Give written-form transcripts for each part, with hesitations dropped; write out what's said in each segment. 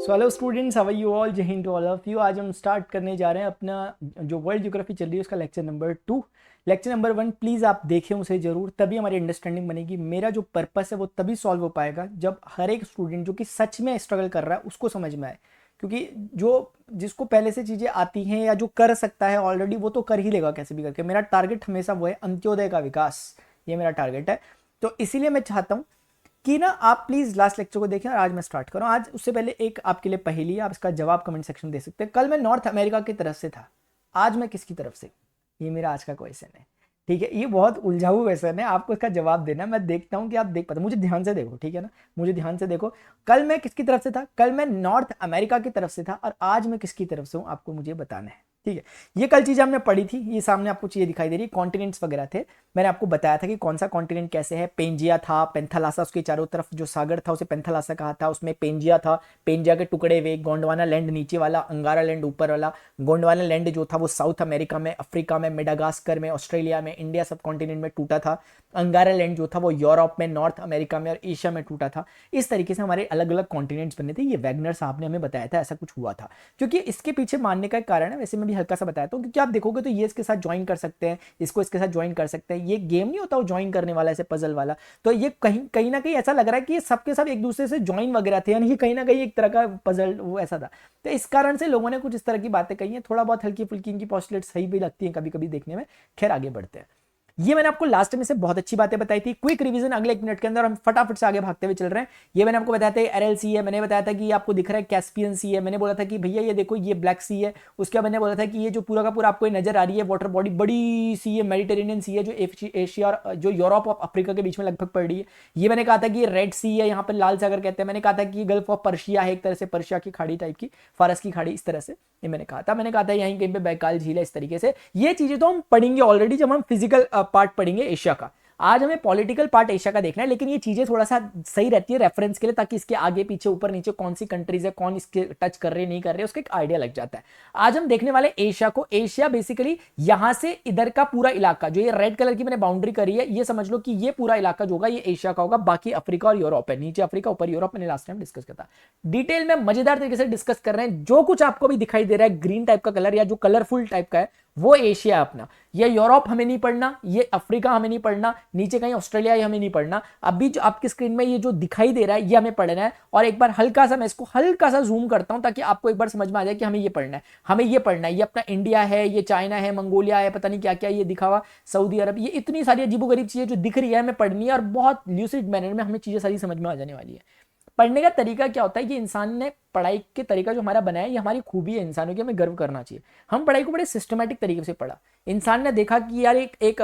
So hello students, how are you all? Jai Hind to all of you. आज हम start करने जा रहे हैं अपना जो वर्ल्ड ज्योग्राफी चल रही है उसका lecture number 2। Lecture number 1 please आप देखें उसे ज़रूर, तभी हमारी अंडरस्टैंडिंग बनेगी। मेरा जो पर्पस है वो तभी सॉल्व हो पाएगा जब हर एक स्टूडेंट जो कि सच में स्ट्रगल कर रहा है उसको समझ में आए। क्योंकि जो जिसको पहले से चीज़ें आती हैं या जो कर सकता है ऑलरेडी वो तो कर ही लेगा कैसे भी करके। मेरा टारगेट हमेशा वो है, अंत्योदय का विकास, ये मेरा टारगेट है। तो इसीलिए मैं चाहता हूँ कि ना आप प्लीज़ लास्ट लेक्चर को देखें और आज मैं स्टार्ट करूँ। आज उससे पहले एक आपके लिए पहेली है, आप इसका जवाब कमेंट सेक्शन में दे सकते हैं। कल मैं नॉर्थ अमेरिका की तरफ से था, आज मैं किसकी तरफ से? ये मेरा आज का क्वेश्चन है। ठीक है, ये बहुत उलझाऊ क्वेश्चन है, आपको इसका जवाब देना। मैं देखता हूँ कि आप देख पाते, मुझे ध्यान से देखो, ठीक है ना, मुझे ध्यान से देखो। कल मैं किसकी तरफ से था? कल मैं नॉर्थ अमेरिका की तरफ से था और आज मैं किसकी तरफ से हूँ आपको मुझे बताना है। ठीक है, ये कल चीज़ हमने पढ़ी थी, ये सामने आपको चीज़ें दिखाई दे रही, कॉन्टिनेंट्स वगैरह थे। मैंने आपको बताया था कि कौन सा कॉन्टिनेंट कैसे है। पेंजिया था, पेंथालासा, उसके चारों तरफ जो सागर था उसे पेंथालासा कहा था, उसमें पेंजिया था, पेंजिया के टुकड़े वे, गोंडवाना लैंड नीचे वाला, अंगारा लैंड ऊपर वाला। गोंडवाना लैंड जो था वो साउथ अमेरिका में, अफ्रीका में, मेडागास्कर में, ऑस्ट्रेलिया में, इंडिया सब कॉन्टिनेंट में टूटा था। अंगारा लैंड जो था वो यूरोप में, नॉर्थ अमेरिका में और एशिया में टूटा था। इस तरीके से हमारे अलग अलग कॉन्टिनेंट्स बने थे। ये वैगनर साहब ने हमें बताया था ऐसा कुछ हुआ था। क्योंकि इसके पीछे मानने का एक कारण है, वैसे मैं भी हल्का सा बताया था, क्योंकि आप देखोगे तो ये इसके साथ ज्वाइन कर सकते हैं, इसको इसके साथ ज्वाइन कर सकते हैं। ये गेम नहीं होता वो ज्वाइन करने वाला, ऐसे पजल वाला। तो ये कहीं कहीं ना कहीं ऐसा लग रहा है कि ये सबके सब एक दूसरे से ज्वाइन वगैरह थे, यानी कि कहीं ना कहीं एक तरह का पजल वो ऐसा था। तो इस कारण से लोगों ने कुछ इस तरह की बातें कही हैं, थोड़ा बहुत हल्की फुल्की इनकी पॉस्टुलेट सही भी लगती है कभी कभी देखने में। खैर आगे बढ़ते हैं। ये मैंने आपको लास्ट में से बहुत अच्छी बातें बताई थी। क्विक रिवीजन अगले 1 मिनट के अंदर, हम फटाफट से आगे भागते हुए चल रहे हैं। ये मैंने आपको बताया था एरल सी है, मैंने बताया था कि ये आपको दिख रहा है कैस्पियन सी है, मैंने बोला था कि भैया ये देखो ये ब्लैक सी है। उसके बाद मैंने बोला था कि ये जो पूरा का पूरा आपको नजर आ रही है वाटर बॉडी बड़ी सी है, मेडिटेरेनियन सी है, जो एशिया और जो यूरोप और अफ्रीका के बीच में लगभग पड़ रही है। ये मैंने कहा था कि ये रेड सी है, यहाँ पर लाल सागर कहते हैं। मैंने कहा था कि गल्फ ऑफ पर्शिया है, एक तरह से पर्शिया की खाड़ी टाइप की, फारस की खाड़ी, इस तरह से ये मैंने कहा था। मैंने कहा था यहीं कहीं पे बैकाल झील है, इस तरीके से। ये चीजें तो हम पढ़ेंगे ऑलरेडी जब हम फिजिकल पार्ट पढ़ेंगे एशिया का। आज हमें पॉलिटिकल पार्ट एशिया का देखना है, लेकिन ये चीजें थोड़ा सा सही रहती है रेफरेंस के लिए, ताकि इसके आगे पीछे ऊपर नीचे कौन सी कंट्रीज है, कौन इसके टच कर रहे नहीं कर रहे, उसका एक आइडिया लग जाता है। आज हम देखने वाले एशिया को। एशिया बेसिकली यहां से इधर का पूरा इलाका, जो ये रेड कलर की मैंने बाउंड्री करी है, ये समझ लो कि ये पूरा इलाका जो होगा ये एशिया का होगा। बाकी अफ्रीका और यूरोप है, नीचे अफ्रीका ऊपर यूरोप, मैंने लास्ट टाइम डिस्कस किया था। डिटेल में मजेदार तरीके से डिस्कस कर रहे हैं। जो कुछ आपको भी दिखाई दे रहा है ग्रीन टाइप का कलर या जो कलरफुल टाइप का है, वो एशिया है अपना। ये यूरोप हमें नहीं पढ़ना, ये अफ्रीका हमें नहीं पढ़ना, नीचे कहीं ऑस्ट्रेलिया ये हमें नहीं पढ़ना। अभी जो आपकी स्क्रीन में ये जो दिखाई दे रहा है ये हमें पढ़ना है। और एक बार हल्का सा मैं इसको हल्का सा जूम करता हूं ताकि आपको एक बार समझ में आ जाए कि हमें ये पढ़ना है, हमें ये पढ़ना है। ये अपना इंडिया है, ये चाइना है, मंगोलिया है, पता नहीं क्या क्या ये दिखा हुआ, सऊदी अरब, ये इतनी सारी अजीबोगरीब चीजें जो दिख रही है हमें पढ़नी है। और बहुत ल्यूसिड मैनर में हमें चीजें सारी समझ में आ जाने वाली है। पढ़ने का तरीका क्या होता है कि इंसान ने पढ़ाई के तरीका जो हमारा बनाया है, ये हमारी खूबी है इंसानों की, हमें गर्व करना चाहिए। हम पढ़ाई को बड़े सिस्टमेटिक तरीके से पढ़ा। इंसान ने देखा कि यार एक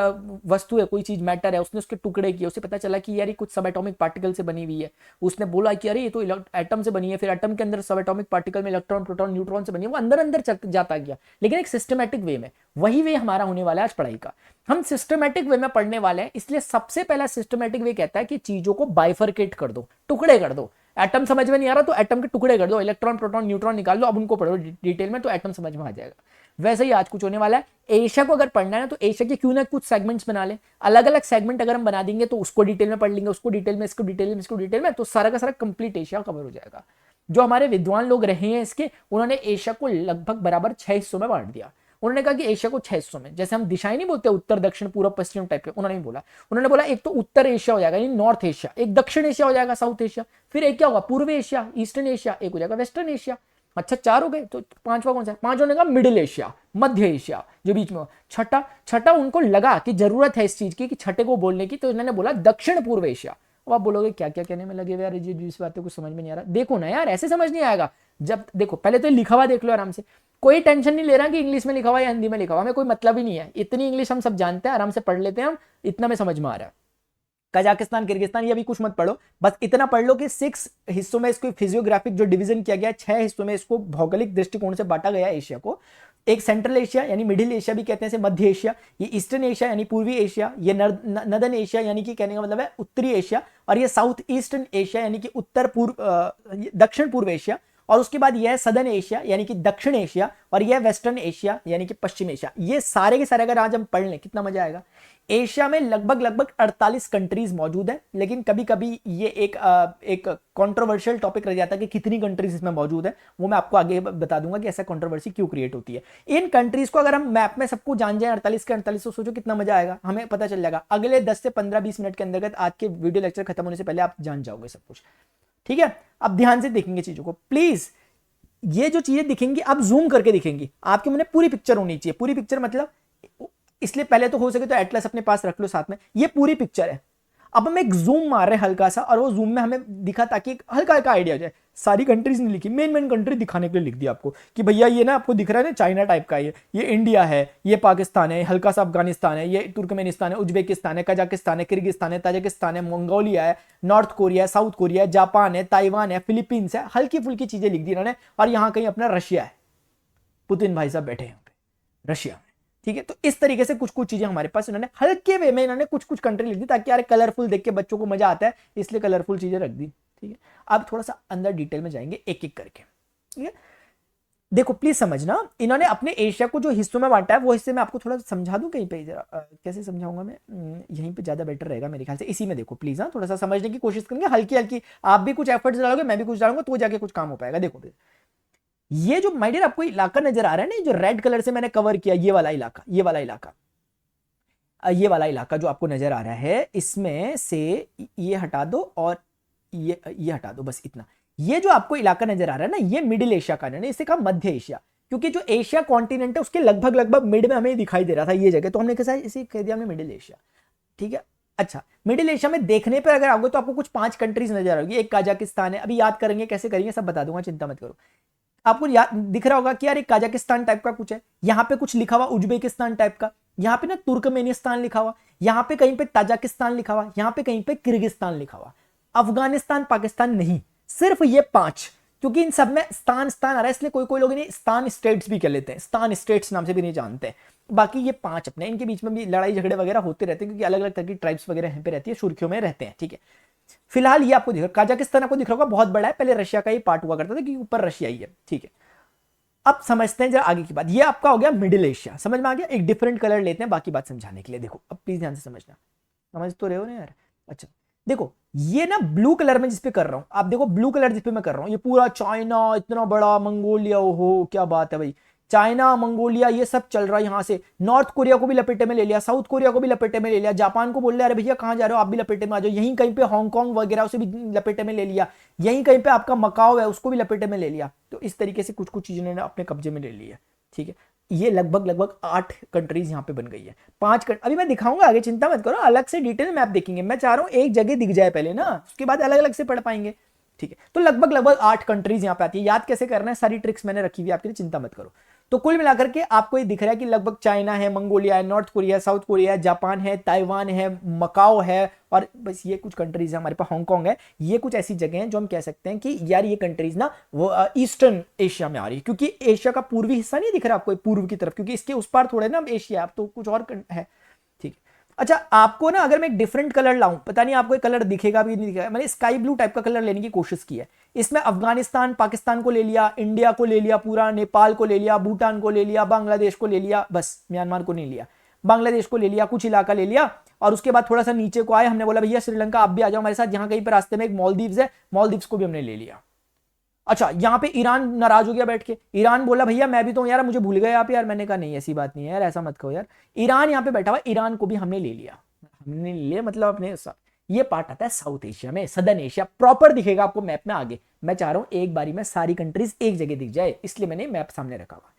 वस्तु है, कोई चीज मैटर है, उसने उसके टुकड़े किए, उसे पता चला कि यार ये कुछ सब एटॉमिक पार्टिकल से बनी हुई है। उसने बोला कि अरे ये तो एटम से बनी है, फिर एटम के अंदर सब एटॉमिक पार्टिकल में इलेक्ट्रॉन, प्रोटॉन, न्यूट्रॉन से बनी है। वो अंदर अंदर जाता गया, लेकिन एक सिस्टमेटिक वे में। वही वे हमारा होने वाला है आज पढ़ाई का। हम सिस्टमेटिक वे में पढ़ने वाले हैं, इसलिए सबसे पहला सिस्टमेटिक वे कहता है कि चीजों को बाइफरकेट कर दो, टुकड़े कर दो। एटम समझ में नहीं आ रहा तो एटम के टुकड़े कर दो, इलेक्ट्रॉन, प्रोटॉन, न्यूट्रॉन निकाल लो, अब उनको पढ़ो डिटेल में तो एटम समझ में आ जाएगा। वैसे ही आज कुछ होने वाला है। एशिया को अगर पढ़ना है तो एशिया के क्यों ना कुछ सेगमेंट्स बना ले, अलग अलग सेगमेंट अगर हम बना देंगे तो उसको डिटेल में पढ़ लेंगे, उसको डिटेल में, इसको डिटेल में, इसको डिटेल में, तो सारा का सारा कंप्लीट एशिया कवर हो जाएगा। जो हमारे विद्वान लोग रहे हैं इसके, उन्होंने एशिया को लगभग बराबर 6 हिस्सों में बांट दिया। उन्होंने कहा कि एशिया को 6 हिस्सों में, जैसे हम दिशाएं नहीं बोलते उत्तर दक्षिण पूर्व पश्चिम टाइप के, उन्होंने नहीं बोला। उन्होंने बोला एक तो उत्तर एशिया हो जाएगा यानी नॉर्थ एशिया, एक दक्षिण एशिया हो जाएगा साउथ एशिया, फिर एक क्या होगा पूर्व एशिया ईस्टर्न एशिया, एक हो जाएगा वेस्टर्न एशिया। अच्छा 4 हो गए, तो पांचवा कौन सा है? 5 होने का मिडिल एशिया, मध्य एशिया जो बीच में हो। छठा छठा उनको लगा कि जरूरत है इस चीज की कि छठे को बोलने की, तो उन्होंने बोला दक्षिण पूर्व एशिया। अब आप बोलोगे क्या क्या कहने में लगे हुए यार, जिस बातें कुछ समझ में नहीं आ रहा। देखो ना यार, ऐसे समझ नहीं आएगा। जब देखो पहले तो लिखा हुआ देख लो आराम से, कोई टेंशन नहीं ले रहा कि इंग्लिश में लिखा हुआ या हिंदी में लिखा हुआ, हमें कोई मतलब ही नहीं है। इतनी इंग्लिश हम सब जानते हैं, आराम से पढ़ लेते हैं हम, इतना में समझ में आ रहा है। कजाकिस्तान, किर्गिस्तान, ये भी कुछ मत पढ़ो, बस इतना पढ़ लो कि 6 हिस्सों में इसको फिजियोग्राफिक जो डिवीजन किया गया है, 6 हिस्सों में इसको भौगोलिक दृष्टिकोण से बांटा गया है एशिया को। एक सेंट्रल एशिया यानी मिडिल एशिया भी कहते हैं, मध्य एशिया, ये ईस्टर्न एशिया यानी पूर्वी एशिया, ये नदर्न एशिया यानी कि कहने का मतलब है उत्तरी एशिया, और ये साउथ ईस्टर्न एशिया यानी कि उत्तर पूर्व दक्षिण पूर्व एशिया, और उसके बाद यह है सदर्न एशिया यानी कि दक्षिण एशिया, और यह वेस्टर्न एशिया यानी कि पश्चिम एशिया। ये सारे के सारे अगर आज हम पढ़ लें कितना मजा आएगा। एशिया में लगभग लगभग 48 कंट्रीज मौजूद है, लेकिन कभी कभी ये एक कंट्रोवर्शियल टॉपिक रह जाता है कि कितनी कंट्रीज इसमें मौजूद है। वो मैं आपको आगे बता दूंगा कि ऐसा कंट्रोवर्सी क्यों क्रिएट होती है। इन कंट्रीज को अगर हम मैप में सबको जान जाए 48 के 48, तो सोचो कितना मजा आएगा, हमें पता चल जाएगा। अगले 10 से 15-20 मिनट के अंतर्गत आज के वीडियो लेक्चर खत्म होने से पहले आप जान जाओगे सब कुछ, ठीक है। अब ध्यान से देखेंगे चीजों को प्लीज। ये जो चीजें दिखेंगी आप जूम करके दिखेंगी, आपके मन में पूरी पिक्चर होनी चाहिए। पूरी पिक्चर मतलब, इसलिए पहले तो हो सके तो एटलस अपने पास रख लो साथ में। ये पूरी पिक्चर है। अब हम एक जूम मार रहे हैं हल्का सा, और वो जूम में हमें दिखा ताकि एक हल्का हल्का आइडिया हो जाए। सारी कंट्रीज नहीं लिखी, मेन मेन कंट्री दिखाने के लिए लिख दिया आपको कि भैया ये ना आपको दिख रहा है ना चाइना टाइप का, ये इंडिया है, ये पाकिस्तान है, हल्का सा अफगानिस्तान है, ये तुर्कमेनिस्तान है, उज्बेकिस्तान है, कजाकिस्तान है, किर्गिस्तान है, ताजिकिस्तान है, मंगोलिया है, नॉर्थ कोरिया है, साउथ कोरिया है, जापान है, ताइवान है, फिलीपींस है। हल्की फुल्की चीजें लिख दी इन्होंने। और यहां कहीं अपना रशिया है, पुतिन भाई साहब बैठे हैं रशिया में, ठीक है। तो इस तरीके से कुछ कुछ चीजें हमारे पास इन्होंने हल्के वे में इन्होंने कुछ कुछ कंट्री लिख दी, ताकि यार कलरफुल देख के बच्चों को मजा आता है, इसलिए कलरफुल चीजें रख दी, ठीक है। अब थोड़ा सा अंदर डिटेल में जाएंगे एक एक करके, ठीक है। देखो प्लीज समझना, इन्होंने अपने एशिया को जो हिस्सों में बांटा है, वो हिस्से में आपको थोड़ा समझा दूं कहीं पे, जरा कैसे समझाऊंगा मैं, यहीं पे ज्यादा बेटर रहेगा मेरे ख्याल से। इसी में देखो प्लीज, हाँ थोड़ा सा समझने की कोशिश करेंगे, हल्की हल्की। आप भी कुछ एफर्ट्स डालोगे, मैं भी कुछ डालूंगा, तो जाके कुछ काम हो पाएगा। देखो ये जो माय डियर आपको इलाका नजर आ रहा है ना, जो रेड कलर से मैंने कवर किया, ये वाला इलाका, ये वाला इलाका, ये वाला इलाका जो आपको नजर आ रहा है, इसमें से ये हटा दो और ये हटा दो, बस इतना। ये जो आपको इलाका नजर आ रहा है ना, ये मिडिल एशिया का, इसे कहा मध्य एशिया, क्योंकि जो एशिया कॉन्टिनेंट है उसके लगभग लगभग मिड में हमें दिखाई दे रहा था ये जगह, तो हमने कैसा इसे कह दिया हमने मिडिल एशिया, ठीक है। अच्छा, मिडिल एशिया में देखने पर अगर आओगे तो आपको कुछ 5 कंट्रीज नजर आएगी। एक काजाकिस्तान है, अभी याद करेंगे कैसे करेंगे सब बता दूंगा, चिंता मत करो। आपको याद दिख रहा होगा कि यार एक काजाकिस्तान टाइप का कुछ है, यहां पे कुछ लिखा हुआ उज्बेकिस्तान टाइप का, यहां पे ना तुर्कमेनिस्तान लिखा हुआ, यहां पे कहीं पे ताजिकिस्तान लिखा हुआ, यहां पे कहीं पे किर्गिस्तान लिखा हुआ। अफगानिस्तान पाकिस्तान नहीं, सिर्फ ये 5, क्योंकि इन सब में स्तान स्तान आ रहा है, इसलिए कोई कोई लोग इन्हें स्तान स्टेट्स भी कह लेते हैं, स्तान स्टेट्स नाम से भी नहीं जानते। बाकी ये 5 अपने, इनके बीच में भी लड़ाई झगड़े वगैरह होते रहते हैं, क्योंकि अलग अलग तरह की ट्राइब्स वगैरह यहाँ पे रहती है, सुर्खियों में रहते हैं, ठीक है। फिलहाल ये आपको दिख रहा है, काजाकिस्तान आपको दिख रहा होगा बहुत बड़ा है, पहले रशिया का ही पार्ट हुआ करता था, क्योंकि ऊपर रशिया ही है, ठीक है। अब समझते हैं जरा आगे की बात। ये आपका हो गया मिडिल एशिया, समझ में आ गया। एक डिफरेंट कलर लेते हैं बाकी बात समझाने के लिए। देखो अब प्लीज ध्यान से समझना, समझ तो रहे हो ना यार। अच्छा देखो, ये ना ब्लू कलर में जिसपे कर रहा हूं, आप देखो ब्लू कलर जिसपे मैं कर रहा हूं, ये पूरा चाइना इतना बड़ा, मंगोलिया, ओहो क्या बात है भाई, चाइना मंगोलिया ये सब चल रहा है। यहां से नॉर्थ कोरिया को भी लपेटे में ले लिया, साउथ कोरिया को भी लपेटे में ले लिया, जापान को बोल रहे अरे भैया कहां जा रहे हो आप भी लपेटे में आ जाओ, यहीं कहीं पे हांगकांग वगैरह उसे भी लपेटे में ले लिया, यहीं कहीं पे आपका मकाओ है उसको भी लपेटे में ले लिया। तो इस तरीके से कुछ कुछ चीजें अपने कब्जे में ले ली है, ठीक है। ये लगभग लगभग 8 कंट्रीज यहां पे बन गई है। 5 अभी मैं दिखाऊंगा आगे, चिंता मत करो, अलग से डिटेल मैप देखेंगे। मैं चाह रहा हूं एक जगह दिख जाए पहले ना, उसके बाद अलग अलग से पढ़ पाएंगे, ठीक है। तो लगभग लगभग 8 कंट्रीज यहां पे आती है। याद कैसे करना है, सारी ट्रिक्स मैंने रखी हुई आपके लिए, चिंता मत करो। तो कुल मिलाकर के आपको ये दिख रहा है कि लगभग चाइना है, मंगोलिया है, नॉर्थ कोरिया, साउथ कोरिया है, जापान है, ताइवान है, मकाओ है, और बस ये कुछ कंट्रीज है हमारे पास, हांगकांग है। ये कुछ ऐसी जगह हैं जो हम कह सकते हैं कि यार ये कंट्रीज ना वो ईस्टर्न एशिया में आ रही है, क्योंकि एशिया का पूर्वी हिस्सा नहीं दिख रहा आपको पूर्व की तरफ, क्योंकि इसके उस पार थोड़े ना एशिया, अब तो कुछ और है, ठीक है। अच्छा आपको ना अगर मैं एक डिफरेंट कलर लाऊं, पता नहीं आपको कलर दिखेगा भी नहीं दिखेगा, मैंने स्काई ब्लू टाइप का कलर लेने की कोशिश की है। इसमें अफगानिस्तान पाकिस्तान को ले लिया, इंडिया को ले लिया पूरा, नेपाल को ले लिया, भूटान को ले लिया, बांग्लादेश को ले लिया, बस म्यांमार को नहीं लिया, बांग्लादेश को ले लिया, कुछ इलाका ले लिया। और उसके बाद थोड़ा सा नीचे को आए, हमने बोला भैया श्रीलंका आप भी आ जाओ हमारे साथ, यहाँ कहीं पर रास्ते में एक मालदीव्स है, मालदीव्स को भी हमने ले लिया। अच्छा यहां पे ईरान नाराज हो गया बैठ के, ईरान बोला भैया मैं भी तो यार मुझे भूल गए आप यार, मैंने कहा नहीं ऐसी बात नहीं है यार, ऐसा मत कहो यार। ईरान यहां पे बैठा हुआ, ईरान को भी हमने ले लिया, हमने ले मतलब अपने ये पार्ट आता है साउथ एशिया में, सदर्न एशिया प्रॉपर दिखेगा आपको मैप में आगे। मैं चाह रहा हूं एक बारी में सारी कंट्रीज एक जगह दिख जाए, इसलिए मैंने मैप सामने रखा हुआ।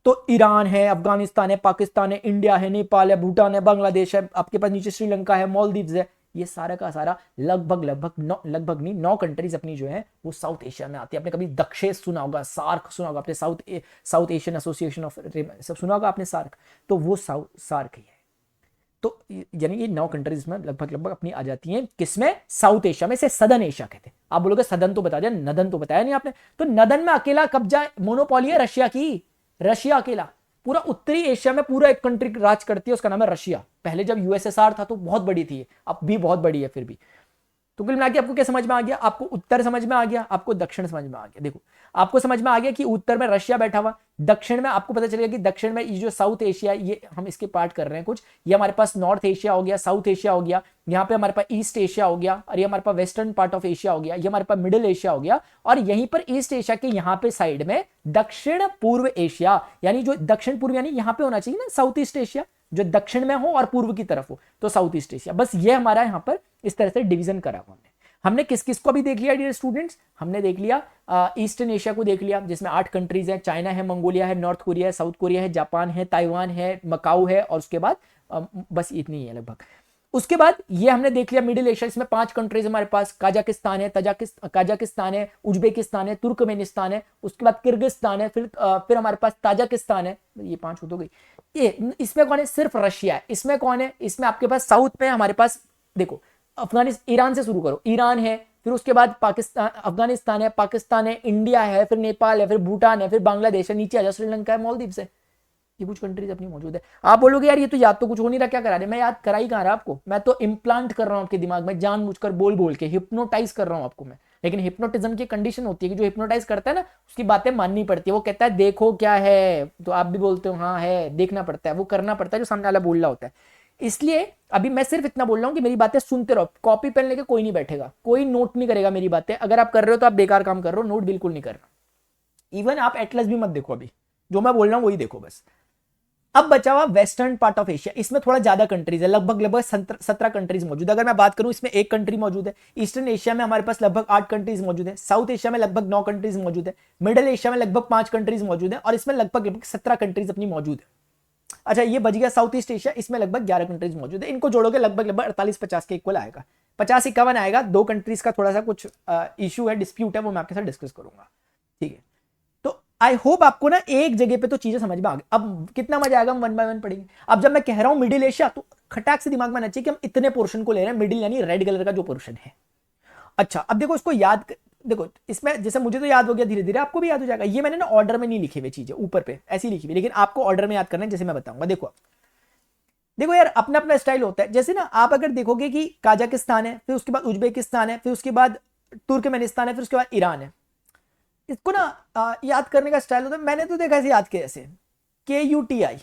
तो ईरान है, अफगानिस्तान है, पाकिस्तान है, इंडिया है, नेपाल है, भूटान है, बांग्लादेश है, आपके पास नीचे श्रीलंका है, मालदीव्स है, ये सारा का सारा लगभग लगभग नहीं 9 कंट्रीज अपनी जो है वो साउथ एशिया में आती है। आपने कभी दक्षेश सुना होगा, सार्क सुना होगा, आपने साउथ एशियन एसोसिएशन ऑफ सब सुना होगा आपने सार्क, तो वो सार्क ही है। तो यानी ये 9 कंट्रीज में लगभग लगभग अपनी आ जाती हैं, किसमें, साउथ एशिया में, से सदर्न एशिया कहते हैं। आप बोलोगे सदर्न तो बता दिया, नदन तो बताया नहीं आपने। तो नदन में अकेला कब्जा मोनोपोली है रशिया की, रशिया अकेला पूरा उत्तरी एशिया में पूरा एक कंट्री राज करती है, उसका नाम है रशिया। पहले जब यूएसएसआर था तो बहुत बड़ी थी, अब भी बहुत बड़ी है फिर भी। तो कुल मिला के आपको क्या समझ में आ गया, आपको उत्तर समझ में आ गया, आपको दक्षिण समझ में आ गया। देखो आपको समझ में आ गया कि उत्तर में रशिया बैठा हुआ, दक्षिण में आपको पता चलेगा कि दक्षिण में ये जो साउथ एशिया, ये हम इसके पार्ट कर रहे हैं कुछ, ये हमारे पास नॉर्थ एशिया हो गया, साउथ एशिया हो गया, यहाँ पे हमारे पास ईस्ट एशिया हो गया, और ये हमारे पास वेस्टर्न पार्ट ऑफ एशिया हो गया, ये हमारे पास मिडिल एशिया हो गया, और यहीं पर ईस्ट एशिया के यहाँ पे साइड में दक्षिण पूर्व एशिया, यानी जो दक्षिण पूर्व यानी यहाँ पे होना चाहिए ना साउथ ईस्ट एशिया, जो दक्षिण में हो और पूर्व की तरफ हो तो साउथ ईस्ट एशिया। बस ये हमारा यहाँ पर इस तरह से डिवीजन करा हुआ हमने किस किस को भी देख लिया डियर स्टूडेंट्स, हमने देख लिया ईस्टर्न एशिया को देख लिया जिसमें 8 कंट्रीज है, चाइना है, मंगोलिया है, नॉर्थ कोरिया है, साउथ कोरिया है, जापान है, ताइवान है, मकाऊ है, और उसके बाद बस इतनी ही है लगभग। उसके बाद ये हमने देख लिया मिडिल एशिया, इसमें 5 कंट्रीज हमारे पास, काजाकिस्तान है, काजाकिस्तान है, उज्बेकिस्तान है, तुर्कमेनिस्तान है, उसके बाद किर्गिस्तान है, फिर हमारे पास ताजिकिस्तान है, ये 5 हो गई। ये इसमें कौन है, सिर्फ रशिया है। इसमें कौन है, इसमें आपके पास साउथ में हमारे पास देखो अफगानिस्तान, ईरान से शुरू करो, ईरान है, फिर उसके बाद पाकिस्तान, अफगानिस्तान है, पाकिस्तान है, इंडिया है, फिर नेपाल है, फिर भूटान है, फिर बांग्लादेश है, नीचे आ जाओ श्रीलंका है, मालदीव्स है, ये कुछ कंट्रीज अपनी मौजूद है। आप बोलोगे यार ये तो याद तो कुछ हो नहीं रहा, क्या करा रहे, मैं याद करा ही कहा रहा आपको, मैं तो इम्प्लांट कर रहा हूं आपके दिमाग में, जानबूझकर बोल बोल के हिप्नोटाइज कर रहा हूं आपको मैं। लेकिन हिप्नोटिज्म की कंडीशन होती है कि जो हिप्नोटाइज करता है ना उसकी बातें माननी पड़ती है, वो कहता है देखो क्या है, तो आप भी बोलते हो हाँ है, देखना पड़ता है, वो करना पड़ता है जो सामने वाला बोल रहा होता है। इसलिए अभी मैं सिर्फ इतना बोल रहा हूं कि मेरी बातें सुनते रहो, कॉपी पेन लेके कोई नहीं बैठेगा, कोई नोट नहीं करेगा मेरी बातें, अगर आप कर रहे हो तो आप बेकार काम कर रहे हो, नोट बिल्कुल नहीं करना। इवन आप एटलस भी मत देखो, अभी जो मैं बोल रहा हूं वही देखो बस। अब बचा हुआ वेस्टर्न पार्ट ऑफ एशिया, इसमें थोड़ा ज्यादा कंट्रीज है, लगभग 17 कंट्रीज मौजूद है। अगर मैं बात करूं इसमें 1 कंट्री मौजूद है। ईस्टर्न एशिया में हमारे पास लगभग 8 कंट्रीज मौजूद है, साउथ एशिया में लगभग 9 कंट्रीज मौजूद है, मिडिल एशिया में लगभग 5 कंट्रीज मौजूद है, और इसमें लगभग 17 कंट्रीज अपनी मौजूद है। अच्छा ये बच गया साउथ ईस्ट एशिया, इसमें लगभग 11 कंट्रीज मौजूद है, इनको जोड़ोगे लगभग 48-50 के इक्वल आएगा, 50-51 आएगा। 2 कंट्रीज का थोड़ा सा कुछ इशू है, डिस्प्यूट है, वो मैं आपके साथ डिस्कस करूंगा, ठीक है। तो आई होप आपको ना एक जगह पे तो चीजें समझ में आ गई। अब कितना मजा आएगा, हम 1 बाय 1 पढ़ेंगे। अब जब मैं कह रहा हूं मिडिल एशिया, तो खटाक से दिमाग में आना चाहिए कि हम इतने पोर्शन को ले रहे हैं, मिडिल यानी रेड कलर का जो पोर्शन है। अच्छा अब देखो इसको याद देखो, इसमें जैसे मुझे तो याद हो गया, धीरे धीरे आपको भी याद हो जाएगा। ये मैंने ना ऑर्डर में नहीं लिखी हुई चीजें, ऊपर पे ऐसी लिखी हुई, लेकिन आपको ऑर्डर में याद करना है जैसे मैं बताऊंगा। देखो देखो यार अपना अपना स्टाइल होता है। जैसे ना आप अगर देखोगे कि काजाकिस्तान है, फिर उसके बाद उज्बेकिस्तान है, फिर उसके बाद तुर्कमेनिस्तान है, फिर उसके बाद ईरान है, इसको ना याद करने का स्टाइल होता है। मैंने तो देखा ऐसे याद किया, ऐसे KUTI।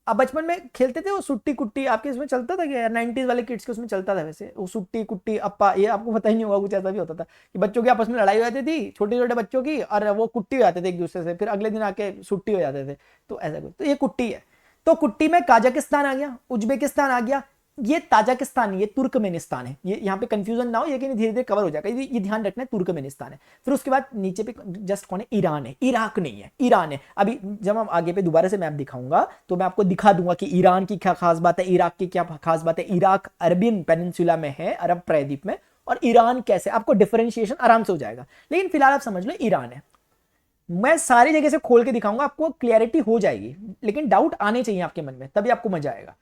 अब बचपन में खेलते थे वो सुट्टी कुट्टी, आपके इसमें चलता था क्या यार, 90s वाले किड्स के उसमें चलता था वैसे, वो सुट्टी कुट्टी अप्पा, ये आपको पता ही नहीं होगा, कुछ ऐसा भी होता था कि बच्चों की आपस में लड़ाई हो जाती थी, छोटे छोटे बच्चों की, और वो कुट्टी हो जाते थे एक दूसरे से, फिर अगले दिन आके सुट्टी हो जाते थे, तो ऐसा कुछ। तो ये कुट्टी है, तो कुट्टी में काजाकिस्तान आ गया, उज्बेकिस्तान आ गया, ये ताजिकिस्तान, ये तुर्कमेनिस्तान है, ये यहाँ पे कंफ्यूजन ना हो, ये धीरे धीरे कवर हो जाएगा, ये ध्यान रखना है, तुर्कमेनिस्तान है। फिर उसके बाद नीचे पे जस्ट कौन है, ईरान है, इराक नहीं है, ईरान है। अभी जब हम आगे पे दोबारा से मैप दिखाऊंगा तो मैं आपको दिखा दूंगा कि ईरान की क्या खास बात है, इराक की क्या खास बात है। इराक अरबियन पेनिनसुला में है, अरब प्रायद्वीप में, और ईरान कैसे, आपको डिफरेंशिएशन आराम से हो जाएगा। लेकिन फिलहाल आप समझ लो ईरान है, मैं सारी जगह से खोल के दिखाऊंगा, आपको क्लियरिटी हो जाएगी, लेकिन डाउट आने चाहिए आपके मन में, तभी आपको मजा आएगा।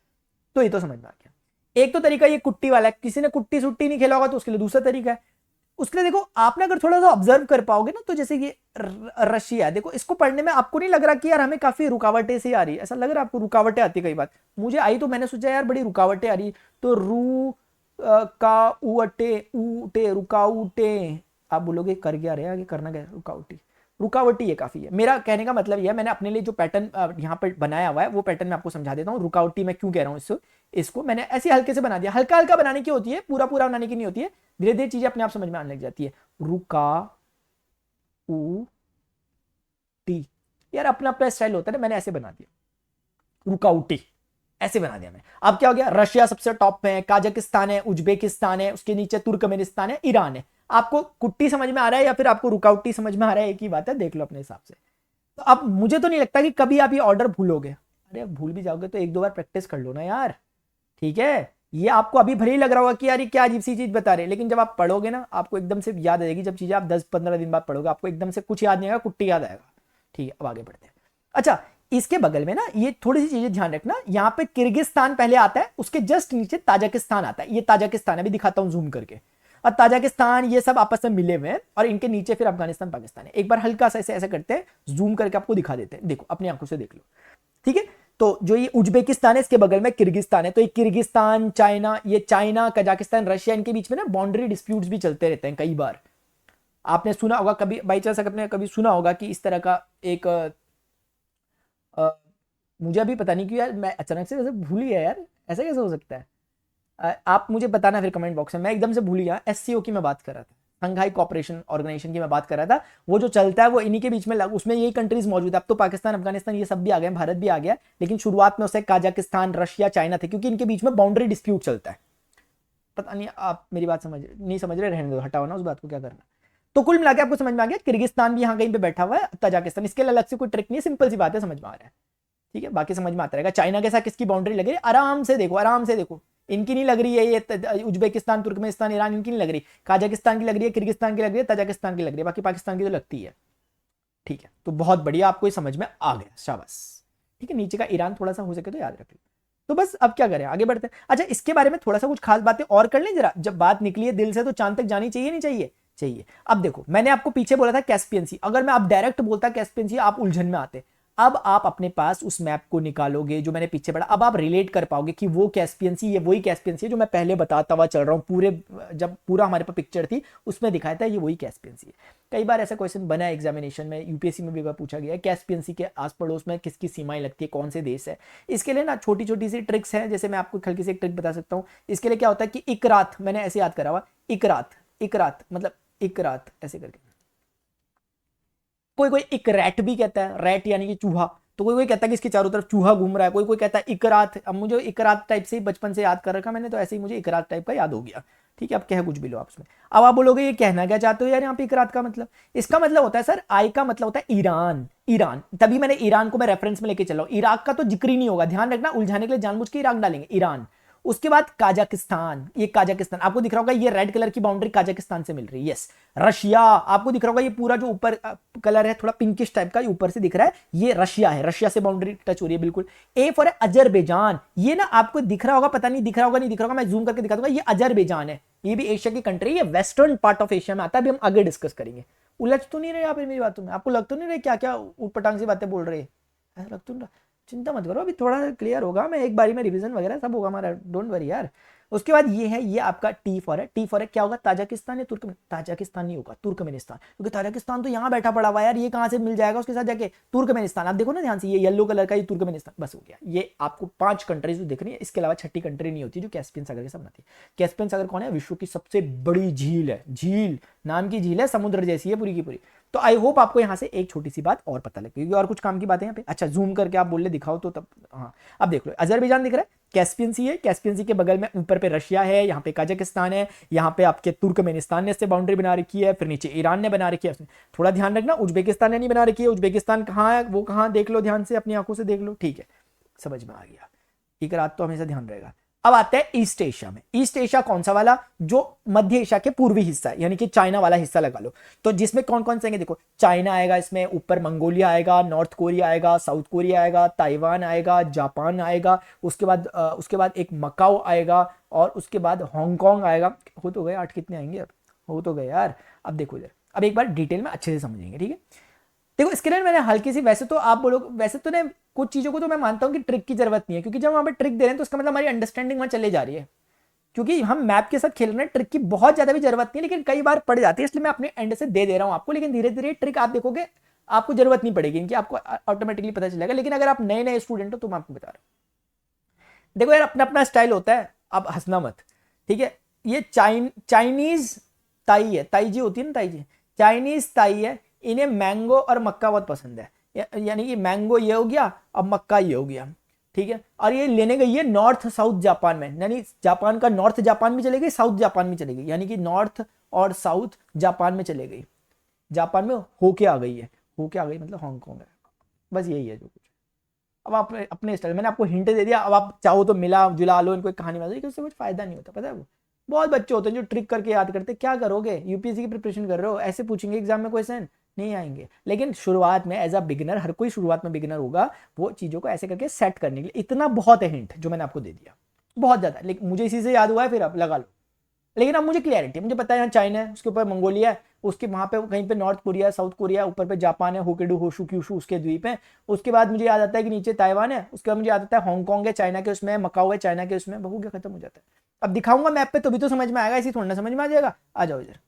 तो ये तो समझ में आ गया। एक तो तरीका ये कुट्टी वाला है, किसी ने कुट्टी सुट्टी नहीं खेला होगा तो उसके लिए दूसरा तरीका है। उसके लिए देखो आपने अगर थोड़ा सा ऑब्जर्व कर पाओगे ना, तो जैसे ये रशिया, देखो इसको पढ़ने में आपको नहीं लग रहा कि यार हमें काफी रुकावटें से आ रही है, ऐसा लग रहा है आपको रुकावटें आती है कई बार, मुझे आई तो मैंने सोचा यार बड़ी रुकावटें आ रही, तो का उटे रुकावटें, आप बोलोगे कर क्या रहे आगे, करना क्या, रुकावटी ये काफी है। मेरा कहने का मतलब यह, मैंने अपने लिए जो पैटर्न यहाँ पर बनाया हुआ है वो पैटर्न मैं आपको समझा देता हूँ। रुकावटी मैं क्यों कह रहा हूँ, इसको मैंने ऐसे हल्के से बना दिया, हल्का हल्का बनाने की होती है, पूरा पूरा बनाने की नहीं होती है, धीरे धीरे चीजें अपने आप समझ में आने लग जाती है। रुका उ टी, यार अपना अपना स्टाइल होता है ना, मैंने ऐसे बना दिया, रुकाउटी ऐसे बना दिया मैं। अब क्या हो गया, रशिया सबसे टॉप पे है, काजाकिस्तान है, उज्बेकिस्तान है, उसके नीचे तुर्कमेनिस्तान है, ईरान है। आपको कुट्टी समझ में आ रहा है या फिर आपको रुकावटी समझ में आ रहा है, एक ही बात है, देख लो अपने हिसाब से। तो अब मुझे तो नहीं लगता कि कभी आप ये ऑर्डर भूलोगे, अरे भूल भी जाओगे तो 1-2 बार प्रैक्टिस कर लो ना यार, ठीक है। ये आपको अभी भले ही लग रहा होगा कि यार ये क्या अजीब सी चीज बता रहे हैं, लेकिन जब आप पढ़ोगे ना आपको एकदम से याद आ जाएगी। जब चीजें आप 10-15 दिन बाद पढ़ोगे आपको एकदम से कुछ याद नहीं आएगा, कुट्टी याद आएगा, ठीक है। अब आगे बढ़ते हैं। अच्छा इसके बगल में ना ये थोड़ी सी चीजें ध्यान रखना, यहाँ पे किर्गिस्तान पहले आता है, उसके जस्ट नीचे ताजिकिस्तान आता है, ये ताजिकिस्तान है, अभी दिखाता हूँ जूम करके। और ताजिकिस्तान ये सब आपस में मिले हुए हैं, और इनके नीचे फिर अफगानिस्तान पाकिस्तान है। एक बार हल्का सा ऐसे ऐसा करते हैं, जूम करके आपको दिखा देते हैं, देखो अपनी आंखों से देख लो, ठीक है। तो जो ये उज्बेकिस्तान है इसके बगल में किर्गिस्तान है, तो ये किर्गिस्तान, चाइना, ये चाइना, कजाकिस्तान, रशिया, इनके बीच में ना बाउंड्री डिस्प्यूट्स भी चलते रहते हैं कई बार। आपने सुना होगा कभी बाई चांस, आपने कभी सुना होगा कि इस तरह का एक मुझे अभी पता नहीं क्यों यार, मैं अचानक से वैसे भूल गया यार, ऐसा कैसे हो सकता है? आप मुझे बताना फिर कमेंट बॉक्स में, मैं एकदम से भूल गया। एससीओ की मैं बात कर रहा था, शंघाई कोऑपरेशन ऑर्गेनाइजेशन की मैं बात कर रहा था। वो जो चलता है वो इन्हीं के बीच में, उसमें यही कंट्रीज मौजूद है। अब तो पाकिस्तान, अफगानिस्तान ये सब भी आ गए, भारत भी आ गया, लेकिन शुरुआत में उसे कजाकिस्तान, रशिया, चाइना थे, क्योंकि इनके बीच में बाउंड्री डिस्प्यूट चलता है। पता नहीं आप मेरी बात नहीं समझ रहे, रहने दो, हटाओ ना उस बात को, क्या करना। तो कुल मिला के आपको समझ में आ गया, किर्गिस्तान भी यहाँ कहीं पे बैठा हुआ है, तजाकिस्तान, इसके लिए अलग से कोई ट्रिक नहीं है, सिंपल सी बात है, समझ में आ रहा है, ठीक है, बाकी समझ में आता रहेगा। चाइना के साथ किसकी बाउंड्री लग रही है, आराम से देखो, आराम से देखो, इनकी नहीं लग रही है, ये उज्बेकिस्तान, तुर्कमेनिस्तान, ईरान, इनकी नहीं लग रही, काजाकिस्तान की लग रही है, किर्गिस्तान की लग रही है, तजाकिस्तान की लग रही है, बाकी पाकिस्तान की तो लगती है, ठीक है। तो बहुत बढ़िया, आपको समझ में आ गया, शाबाश, ठीक है। नीचे का ईरान थोड़ा सा हो सके तो याद रख लो। तो बस अब क्या करें, आगे बढ़ते हैं। अच्छा, इसके बारे में थोड़ा सा कुछ खास बातें और कर लें जरा, जब बात निकली है दिल से तो चांद तक जानी चाहिए नहीं चाहिए? चाहिए। अब देखो, मैंने आपको पीछे बोला था कैस्पियन सी, अगर मैं आप डायरेक्ट बोलता कैस्पियन सी, आप उलझन में आते। अब आप अपने पास उस मैप को निकालोगे जो मैंने पीछे पढ़ा, अब आप रिलेट कर पाओगे कि वो कैस्पियन सी, ये वही कैस्पियन सी है जो मैं पहले बताता हुआ चल रहा हूं, पूरे जब पूरा हमारे पास पिक्चर थी उसमें दिखाया था ये वही कैस्पियन सी है। कई बार ऐसा क्वेश्चन बना है एग्जामिनेशन में, यूपीएससी में भी पूछा गया है, कैस्पियन सी के आस पड़ोस में किसकी सीमाएं लगती है, कौन से देश है। इसके लिए ना छोटी छोटी सी ट्रिक्स हैं, जैसे मैं आपको हल्की सी एक ट्रिक बता सकता हूँ। इसके लिए क्या होता है कि इकरात, मैंने ऐसे याद करा हुआ, इकरात, इकरात मतलब इकरात ऐसे करके, कोई कोई एक रैट भी कहता है, रैट यानी कि चूहा, तो कोई कोई कहता है कि इसके चारों तरफ चूहा घूम रहा है, कोई कोई कहता है इकरात। अब मुझे इकरात टाइप से ही बचपन से याद कर रखा मैंने, तो ऐसे ही मुझे इकरात टाइप का याद हो गया, ठीक है। आप कह कुछ भी लो आप उसमें। अब आप बोलोगे ये कहना क्या चाहते हो यार यहाँ पे इकरात का मतलब? इसका मतलब होता है सर, आई का मतलब होता है ईरान, ईरान, तभी मैंने ईरान को मैं रेफरेंस में लेके चला हूं। इराक का तो जिक्र ही नहीं होगा, ध्यान रखना, उलझाने के लिए जानबूझ के इराक डालेंगे, ईरान। उसके बाद काजाकिस्तान, ये काजाकिस्तान आपको दिख रहा होगा, ये रेड कलर की बाउंड्री काजाकिस्तान से मिल रही है, यस। रशिया आपको दिख रहा होगा, ये पूरा जो ऊपर कलर है थोड़ा पिंकिश टाइप का, ऊपर से दिख रहा है, ये रशिया है, रशिया से बाउंड्री टच हो रही है बिल्कुल। ए फॉर अजरबैजान, ये ना आपको दिख रहा होगा, पता नहीं दिख रहा होगा नहीं दिख रहा होगा, मैं जूम करके दिखा दूंगा, ये अजरबैजान है, ये भी एशिया की कंट्री है, वेस्टर्न पार्ट ऑफ एशिया में आता है, अभी हम आगे डिस्कस करेंगे। उलझ तो नहीं रहे आप मेरी बातों में? आपको लग तो नहीं रहे क्या क्या उटपटांग सी बातें बोल रहे हैं? ऐसा लग तो नहीं रहा? चिंता मत करो, अभी थोड़ा क्लियर होगा, मैं एक बारी में रिवीजन वगैरह सब होगा हमारा, डोंट वरी यार। उसके बाद ये है, ये आपका टी फॉर है, टी फॉर है क्या होगा, ताजिकिस्तान या ताजिकिस्तान नहीं होगा, तुर्कमेनिस्तान, क्योंकि ताजिकिस्तान तो यहाँ बैठा पड़ा हुआ यार, ये कहाँ से मिल जाएगा उसके साथ जाके? तुर्कमेनिस्तान, आप देखो ना ध्यान से, ये येलो कलर का, ये तुर्कमेनिस्तान, बस हो गया। ये आपको 5 कंट्रीज दिख रही है, इसके अलावा छठी कंट्री नहीं होती जो कैस्पियन सागर के साथ बनती है। कैस्पियन सागर कौन है? विश्व की सबसे बड़ी झील है, झील नाम की झील है, समुद्र जैसी है पूरी की पूरी। तो आई होप आपको यहाँ से एक छोटी सी बात और पता लगे, क्योंकि और कुछ काम की बातें यहाँ पे। अच्छा, जूम करके आप बोल ले दिखाओ तो तब, हाँ अब देख लो, अजरबैजान दिख रहा है, कैस्पियन सी है, कैस्पियन सी के बगल में ऊपर पे रशिया है, यहाँ पे कजाकिस्तान है, यहाँ पे आपके तुर्कमेनिस्तान ने इससे बाउंड्री बना रखी है, फिर नीचे ईरान ने बना रखी है। थोड़ा ध्यान रखना, उज्बेकिस्तान ने नहीं बना रखी है, उज्बेकिस्तान कहाँ है वो कहाँ, देख लो ध्यान से, अपनी आंखों से देख लो, ठीक है, समझ में आ गया। एक रात तो हमेशा ध्यान रहेगा। अब आते हैं ईस्ट एशिया में। ईस्ट एशिया कौन सा वाला? जो मध्य एशिया के पूर्वी हिस्सा है, यानी कि चाइना वाला हिस्सा लगा लो। तो जिसमें कौन कौन से आएंगे देखो, चाइना आएगा इसमें, ऊपर मंगोलिया आएगा, नॉर्थ कोरिया आएगा, साउथ कोरिया आएगा, ताइवान आएगा, जापान आएगा, उसके बाद एक मकाओ आएगा, और उसके बाद हांगकांग आएगा। हो तो गए 8, कितने आएंगे अब? हो तो गए यार। अब देखो इधर, अब एक बार डिटेल में अच्छे से समझेंगे, ठीक है। देखो इसके लिए मैंने हल्की सी, वैसे तो आप बोलो, वैसे तो ना कुछ चीजों को तो मैं मानता हूं कि ट्रिक की जरूरत नहीं है, क्योंकि जब वहां पे ट्रिक दे रहे हैं तो उसका मतलब हमारी अंडरस्टैंडिंग वहां चले जा रही है, क्योंकि हम मैप के साथ खेल रहे हैं, ट्रिक की बहुत ज्यादा भी जरूरत नहीं है, लेकिन कई बार पड़ जाती है, इसलिए मैं अपने एंड से दे रहा हूं आपको। लेकिन धीरे धीरे ट्रिक आप देखोगे, आपको जरूरत नहीं पड़ेगी इनकी, आपको ऑटोमेटिकली पता चलेगा। लेकिन अगर आप नए नए स्टूडेंट हो तो मैं आपको बता रहा हूं, देखो यार, अपना अपना स्टाइल होता है, आप हंसना मत, ठीक है। ये चाइनीज ताई है, ताई जी होती है ना, ताई जी, चाइनीज ताई है, इन्हें मैंगो और मक्का बहुत पसंद है, यानी कि मैंगो ये हो गया, अब मक्का ये हो गया, ठीक है। और ये लेने गई है नॉर्थ साउथ जापान में, यानी जापान का नॉर्थ जापान में चले गई, साउथ जापान में चले गई, यानी कि नॉर्थ और साउथ जापान में चले गई, जापान में होके आ गई है, होके आ गई मतलब हांगकांग है, बस यही है जो कुछ। अब आप अपने स्टाइल, मैंने आपको हिंट दे दिया, अब आप चाहो तो मिला जुला लो इनको, एक कहानी बना दो, उससे कुछ फायदा नहीं होता, पता है। वो बहुत बच्चे होते हैं जो ट्रिक करके याद करते, क्या करोगे? यूपीएससी की प्रिपरेशन कर रहे हो, ऐसे पूछेंगे एग्जाम में क्वेश्चन, नहीं आएंगे। लेकिन शुरुआत में एज अ बिगिनर, हर कोई शुरुआत में बिगिनर होगा, वो चीजों को ऐसे करके सेट करने के लिए इतना बहुत है हिंट जो मैंने आपको दे दिया, बहुत ज्यादा। लेकिन मुझे इसी से याद हुआ है, फिर आप लगा लो। लेकिन अब मुझे क्लियरिटी है, मुझे पता है यहाँ चाइना है, उसके ऊपर मंगोलिया है, उसके वहाँ पे कहीं पे नॉर्थ कोरिया है, साउथ कोरिया, ऊपर पे जापान है, होकेडू होशु क्यूशु उसके द्वीप है। उसके बाद मुझे याद आता है कि नीचे ताइवान है, उसके बाद मुझे याद आता है हांगकांग है चाइना के उसमें, मकाऊ है चाइना के उसमें, हो गया, खत्म हो जाता है। अब दिखाऊंगा मैप पे तभी तो समझ में आएगा, ऐसी थोड़ा ना समझ में आ जाएगा। आ जाओ इधर,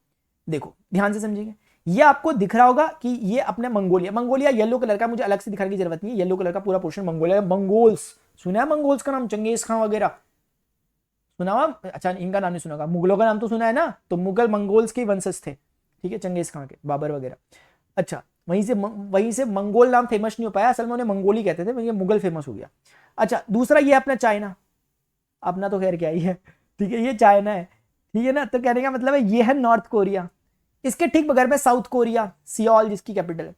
देखो ध्यान से समझिएगा। ये आपको दिख रहा होगा कि ये अपने मंगोलिया, मंगोलिया येलो कलर का, मुझे अलग से दिखाने की जरूरत नहीं है, येलो कलर का पूरा पोर्शन मंगोलिया। मंगोल्स सुना है, मंगोल्स का नाम, चंगेज खान वगैरह सुना हुआ? अच्छा इनका नाम नहीं सुना होगा, मुगलों का नाम तो सुना है ना, तो मुगल मंगोल्स के वंशज थे, ठीक है, चंगेज खान के, बाबर वगैरह। अच्छा वहीं से मंगोल नाम फेमस नहीं हो पाया, असल में उन्हें मंगोली कहते थे, ये मुगल फेमस हो गया। अच्छा दूसरा ये अपना चाइना, अपना तो खैर क्या ही है, ठीक है, ये चाइना है, ठीक है ना। तो कहने का मतलब है ये है नॉर्थ कोरिया, इसके ठीक बगैर में साउथ कोरिया, सियोल जिसकी कैपिटल है।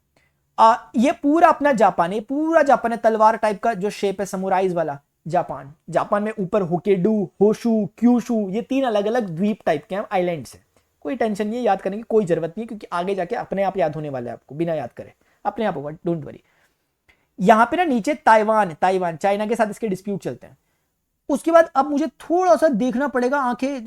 ये पूरा अपना जापान, ये पूरा जापान है, तलवार टाइप का जो शेप है समुराइज वाला जापान। जापान में ऊपर होकेडू, होशु, क्यूशु, ये 3 अलग अलग द्वीप टाइप के हैं, आइलैंड्स है। कोई टेंशन नहीं है, याद करने की कोई जरूरत नहीं है, क्योंकि आगे जाके अपने आप याद होने वाला है आपको, बिना याद करे अपने आप होगा, डोंट वरी। यहां पे ना नीचे ताइवान, ताइवान चाइना के साथ इसके डिस्प्यूट चलते हैं। उसके बाद अब मुझे थोड़ा सा देखना पड़ेगा, आंखें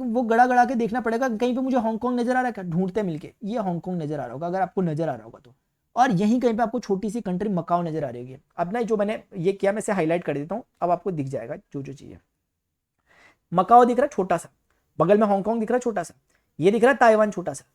वो गड़ा गड़ा के देखना पड़ेगा, कहीं पे मुझे हांगकांग नजर आ रहा है क्या, ढूंढते मिलके, ये हांगकांग नजर आ रहा होगा अगर आपको नजर आ रहा होगा तो। और यहीं कहीं पे आपको छोटी सी कंट्री मकाओ नजर आ रही होगी। अब ना जो मैंने ये किया, मैं इसे हाईलाइट कर देता हूँ, अब आपको दिख जाएगा जो जो चाहिए। मकाओ दिख रहा है छोटा सा, बगल में हांगकांग दिख रहा है छोटा सा, ये दिख रहा है ताइवान छोटा सा,